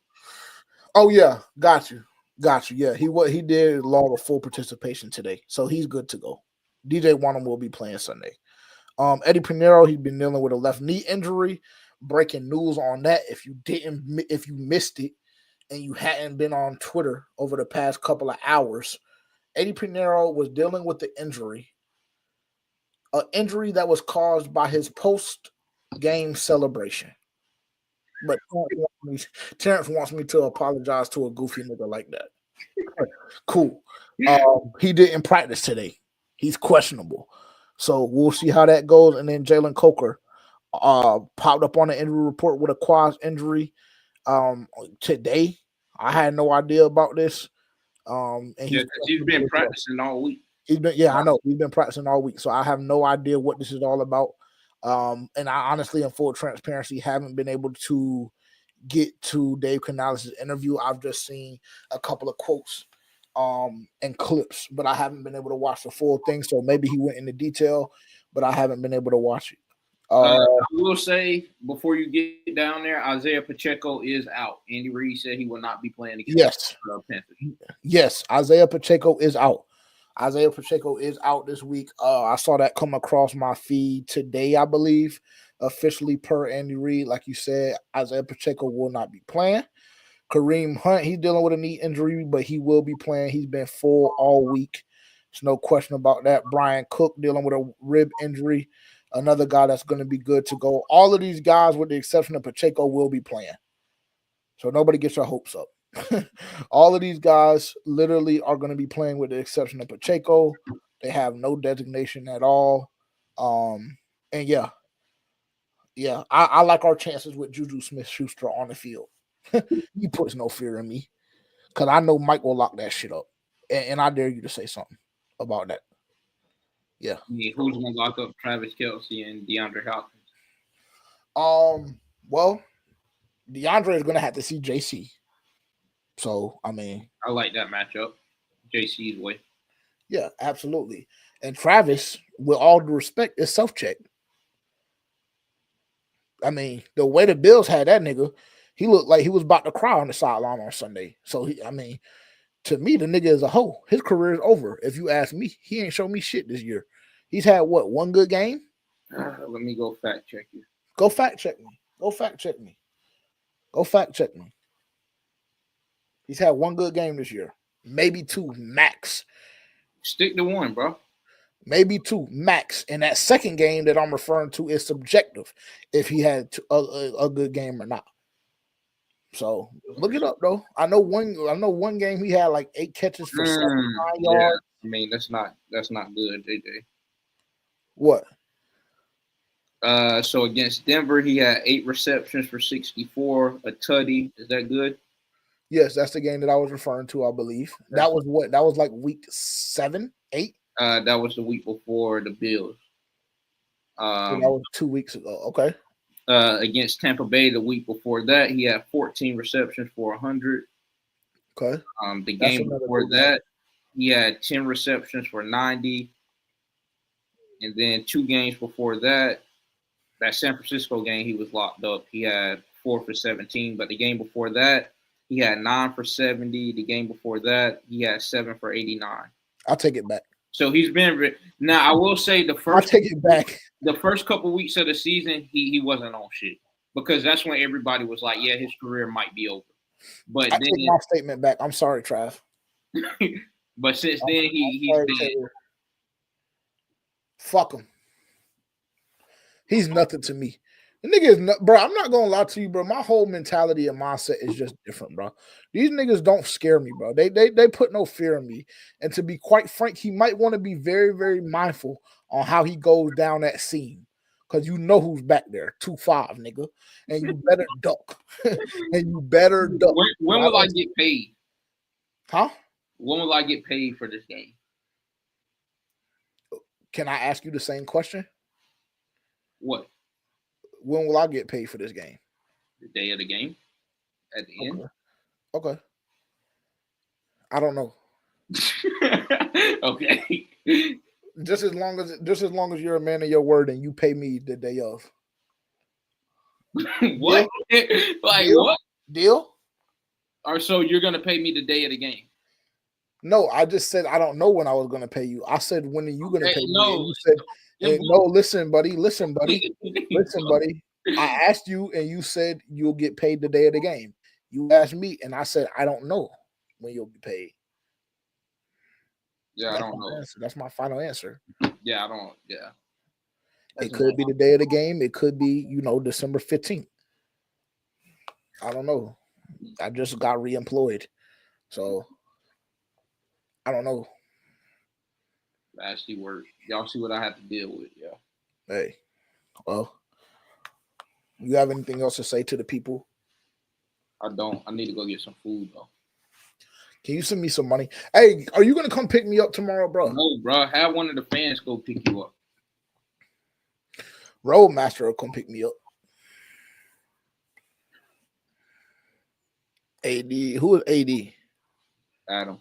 Speaker 2: Oh yeah, got you. Yeah, he did log a full participation today, so he's good to go. DJ Wanham will be playing Sunday. Eddie Pinheiro, he's been dealing with a left knee injury. Breaking news on that. If you missed it and you hadn't been on Twitter over the past couple of hours, Eddie Pinheiro was dealing with the injury an injury that was caused by his post-game celebration. But Terrence wants me to apologize to a goofy nigga like that. Cool. He didn't practice today. He's questionable. So we'll see how that goes. And then Jalen Coker popped up on the injury report with a quad injury today. I had no idea about this. And
Speaker 1: he's been practicing all week.
Speaker 2: I know. He's been practicing all week. So I have no idea what this is all about. And I honestly, in full transparency, haven't been able to get to Dave Canales' interview. I've just seen a couple of quotes and clips, but I haven't been able to watch the full thing. So maybe he went into detail, but I haven't been able to watch it.
Speaker 1: I will say before you get down there, Isaiah Pacheco is out. Andy Reid said he will not be playing against the Panthers.
Speaker 2: Yes, Isaiah Pacheco is out. Isaiah Pacheco is out this week. I saw that come across my feed today, I believe, officially per Andy Reid. Like you said, Isaiah Pacheco will not be playing. Kareem Hunt, he's dealing with a knee injury, but he will be playing. He's been full all week. There's no question about that. Brian Cook dealing with a rib injury. Another guy that's going to be good to go. All of these guys, with the exception of Pacheco, will be playing. So nobody gets your hopes up. All of these guys literally are going to be playing with the exception of Pacheco. They have no designation at all. And yeah, I like our chances with Juju Smith-Schuster on the field. He puts no fear in me because I know Mike will lock that shit up. And I dare you to say something about that. Yeah.
Speaker 1: Who's going to lock up Travis Kelce and DeAndre Hopkins?
Speaker 2: Well, DeAndre is going to have to see JC. So, I mean,
Speaker 1: I like that matchup. JC's way.
Speaker 2: Yeah, absolutely. And Travis, with all due respect, is self-check. I mean, the way the Bills had that nigga, he looked like he was about to cry on the sideline on Sunday. So, to me, the nigga is a hoe. His career is over. If you ask me, he ain't shown me shit this year. He's had, one good game?
Speaker 1: Let me go fact check you.
Speaker 2: Go fact check me. He's had one good game this year. Maybe two, max.
Speaker 1: Stick to one, bro.
Speaker 2: Maybe two, max. And that second game that I'm referring to is subjective, if he had a good game or not. So look it up, though. I know one game he had like 8 catches for 79 yards.
Speaker 1: I mean, that's not good, JJ.
Speaker 2: What?
Speaker 1: So against Denver, he had 8 receptions for 64, a tutty. Is that good?
Speaker 2: Yes, that's the game that I was referring to, I believe. That was what? That was like week 7, 8?
Speaker 1: That was the week before the Bills.
Speaker 2: So that was 2 weeks ago. Okay.
Speaker 1: Against Tampa Bay the week before that, he had 14 receptions for 100.
Speaker 2: Okay.
Speaker 1: The game before that, he had 10 receptions for 90. And then 2 games before that San Francisco game, he was locked up. He had 4 for 17. But the game before that, he had 9 for 70. The game before that, he had 7 for 89.
Speaker 2: I'll take it back.
Speaker 1: So he's been – now, I will say the first –
Speaker 2: I'll take it back.
Speaker 1: The first couple weeks of the season, he wasn't on shit. Because that's when everybody was like, yeah, his career might be over. But
Speaker 2: I take my statement back. I'm sorry, Trav.
Speaker 1: But since then, he's been –
Speaker 2: fuck him. He's nothing to me. The nigga is not, bro. I'm not gonna lie to you, bro. My whole mentality and mindset is just different, bro. These niggas don't scare me, bro. They put no fear in me. And to be quite frank, he might want to be very, very mindful on how he goes down that seam. Because you know who's back there. 2-5, nigga. And you better duck. When
Speaker 1: will I get paid?
Speaker 2: Huh?
Speaker 1: When will I get paid for this game?
Speaker 2: Can I ask you the same question?
Speaker 1: What?
Speaker 2: When will I get paid for this game?
Speaker 1: The day of the game? At the end?
Speaker 2: Okay. I don't know.
Speaker 1: Okay.
Speaker 2: Just as long as you're a man of your word and you pay me the day of.
Speaker 1: What? Like
Speaker 2: Deal?
Speaker 1: what?
Speaker 2: Deal?
Speaker 1: Or so you're gonna pay me the day of the game?
Speaker 2: No, I just said I don't know when I was gonna pay you. I said, when are you gonna pay me?
Speaker 1: No.
Speaker 2: And you said, no, listen, buddy. Listen, buddy. I asked you and you said you'll get paid the day of the game. You asked me and I said, I don't know when you'll be paid.
Speaker 1: Yeah,
Speaker 2: That's
Speaker 1: I don't know.
Speaker 2: That's my final answer.
Speaker 1: Yeah, I don't. Yeah.
Speaker 2: It could be the day of the game. It could be, December 15th. I don't know. I just got re-employed. So, I don't know.
Speaker 1: Nasty work. Y'all see what I have to deal with, yeah.
Speaker 2: Hey, well, you have anything else to say to the people?
Speaker 1: I don't. I need to go get some food, though.
Speaker 2: Can you send me some money? Hey, are you going to come pick me up tomorrow, bro?
Speaker 1: No, bro. Have one of the fans go pick you up.
Speaker 2: Roadmaster will come pick me up. AD. Who is AD?
Speaker 1: Adam.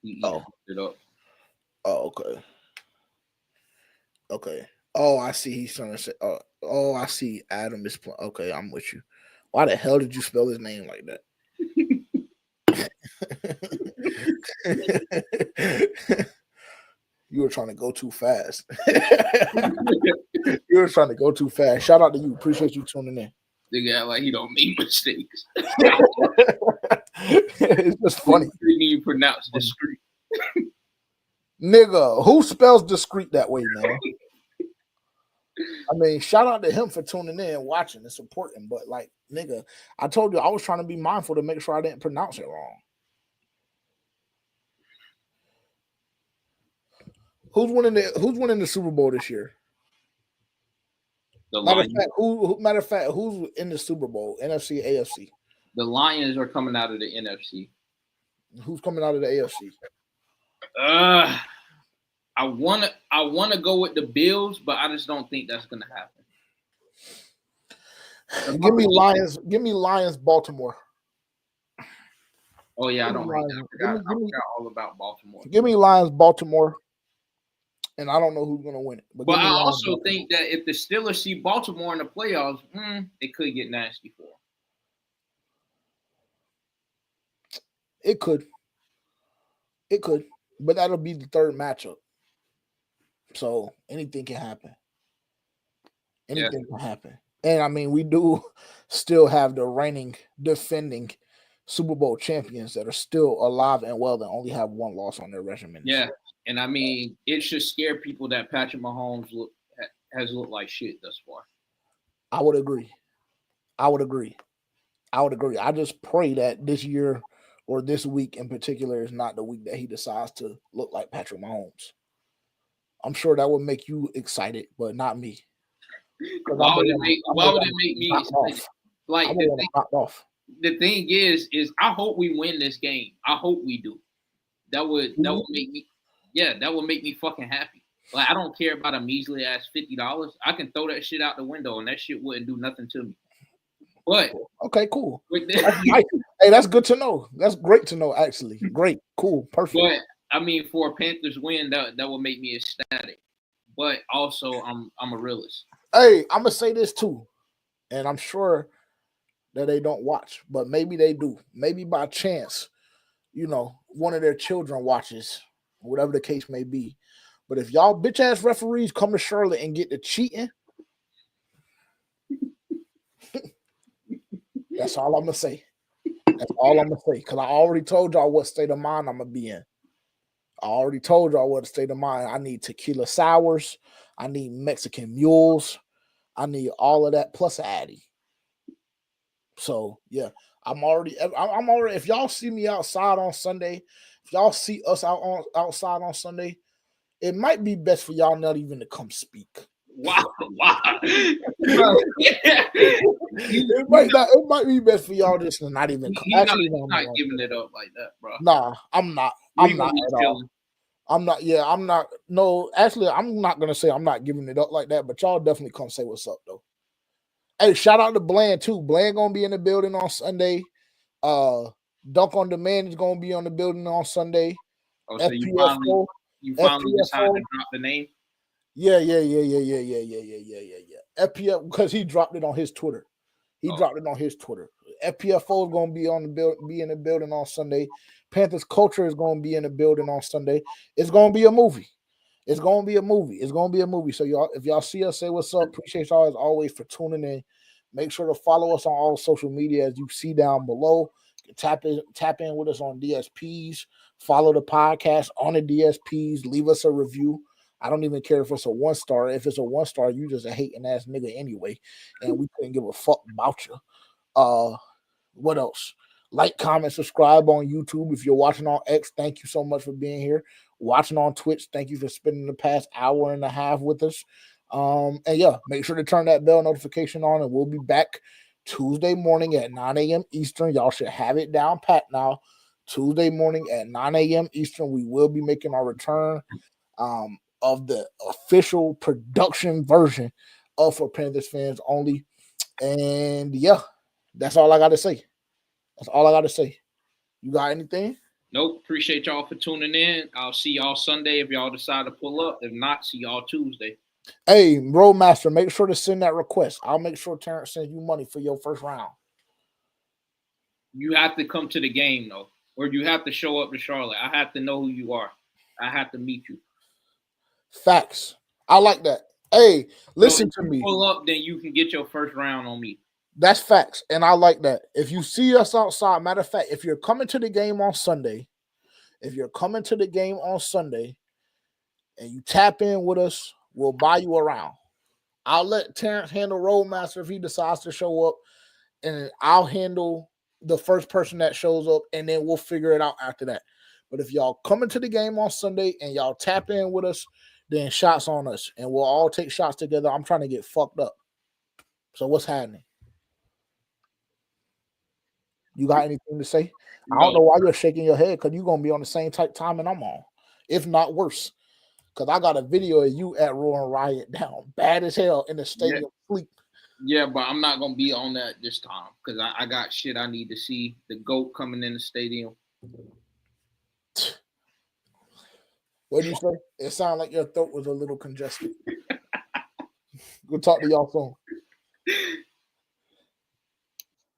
Speaker 1: He it up.
Speaker 2: Oh, okay. Okay. Oh, I see. He's trying to say. Oh, I see. Adam is playing. Okay, I'm with you. Why the hell did you spell his name like that? You were trying to go too fast. You were trying to go too fast. Shout out to you. Appreciate you tuning in.
Speaker 1: Nigga act like he don't make mistakes.
Speaker 2: It's just funny.
Speaker 1: You need to pronounce discreet.
Speaker 2: Nigga, who spells discreet that way, man? I mean, shout out to him for tuning in and watching and supporting. But like, nigga, I told you I was trying to be mindful to make sure I didn't pronounce it wrong. Who's winning the Super Bowl this year? Matter of fact, who's in the Super Bowl? NFC, AFC.
Speaker 1: The Lions are coming out of the NFC.
Speaker 2: Who's coming out of the AFC?
Speaker 1: I wanna go with the Bills, but I just don't think that's gonna happen.
Speaker 2: Give me Lions, Baltimore.
Speaker 1: Oh yeah, I forgot all about Baltimore.
Speaker 2: Give me Lions, Baltimore. And I don't know who's going to win it.
Speaker 1: But I also think that if the Steelers see Baltimore in the playoffs, it could get nasty for them.
Speaker 2: It could. But that'll be the third matchup. So anything can happen. Anything can happen. And, I mean, we do still have the reigning, defending Super Bowl champions that are still alive and well that only have one loss on their resume.
Speaker 1: Yeah. And I mean, it should scare people that Patrick Mahomes has looked like shit thus far.
Speaker 2: I would agree. I just pray that this year or this week in particular is not the week that he decides to look like Patrick Mahomes. I'm sure that would make you excited, but not me.
Speaker 1: Why would it make me excited? Like the thing is I hope we win this game. I hope we do. That would make me. Yeah, that would make me fucking happy. Like, I don't care about a measly ass $50. I can throw that shit out the window and that shit wouldn't do nothing to me. But
Speaker 2: okay, cool. Hey, that's good to know. That's great to know, actually. Great, cool, perfect.
Speaker 1: But I mean, for a Panthers win, that would make me ecstatic. But also, I'm a realist.
Speaker 2: Hey, I'm gonna say this too, and I'm sure that they don't watch, but maybe they do. Maybe by chance, one of their children watches. Whatever the case may be. But if y'all bitch ass referees come to Charlotte and get to cheating, that's all I'm gonna say. That's all I'm gonna say. Because I already told y'all what state of mind I'm gonna be in. I already told y'all what state of mind. I need tequila sours. I need Mexican mules. I need all of that plus an Addy. So yeah, I'm already. If y'all see me outside on Sunday, if y'all see us outside on Sunday, it might be best for y'all not even to come speak.
Speaker 1: Wow.
Speaker 2: It might be best for y'all just to not even come. Actually,
Speaker 1: not giving it up like that, bro.
Speaker 2: Nah, I'm not. I'm not at all. I'm not. Yeah, I'm not. No, actually, I'm not gonna say I'm not giving it up like that. But y'all definitely come say what's up though. Hey, shout out to Bland too. Bland gonna be in the building on Sunday. Dunk on Demand is gonna be on the building on Sunday.
Speaker 1: Oh, so you finally decided to drop the name?
Speaker 2: Yeah. FPF, because he dropped it on his Twitter. FPFO is gonna be in the building on Sunday. Panthers Culture is gonna be in the building on Sunday. It's gonna be a movie. So y'all, if y'all see us, say what's up. Appreciate y'all as always for tuning in. Make sure to follow us on all social media as you see down below. Tap in with us on DSPs. Follow the podcast on the DSPs. Leave us a review. I don't even care if it's a 1-star. If it's a 1-star, you just a hating ass nigga anyway, and we couldn't give a fuck about you. What else? Like, comment, subscribe on YouTube. If you're watching on X, thank you so much for being here. Watching on Twitch, thank you for spending the past hour and a half with us. And yeah, make sure to turn that bell notification on, and we'll be back Tuesday morning at 9 a.m. Eastern. Y'all should have it down pat now. Tuesday morning at 9 a.m. Eastern, we will be making our return of the official production version of For Panthers Fans Only. And yeah, that's all I got to say. That's all I got to say. You got anything?
Speaker 1: Nope. Appreciate y'all for tuning in. I'll see y'all Sunday if y'all decide to pull up. If not, see y'all Tuesday.
Speaker 2: Hey, Roadmaster, make sure to send that request. I'll make sure Terrence sends you money for your first round.
Speaker 1: You have to come to the game, though, or you have to show up to Charlotte. I have to know who you are. I have to meet you.
Speaker 2: Facts. I like that. Hey, listen to me.
Speaker 1: Pull up, then you can get your first round on me.
Speaker 2: That's facts, and I like that. If you see us outside, matter of fact, if you're coming to the game on Sunday, and you tap in with us, we'll buy you around. I'll let Terrence handle Roadmaster if he decides to show up, and I'll handle the first person that shows up, and then we'll figure it out after that. But if y'all coming to the game on Sunday and y'all tap in with us, then shots on us, and we'll all take shots together. I'm trying to get fucked up. So what's happening? You got anything to say? No. I don't know why you're shaking your head, because you're going to be on the same type timing I'm on, if not worse. Because I got a video of you at Roaring Riot down bad as hell in the stadium sleep.
Speaker 1: Yeah, but I'm not going to be on that this time, because I got shit I need to see. The GOAT coming in the stadium.
Speaker 2: What did you say? It sounded like your throat was a little congested. We'll talk to y'all soon.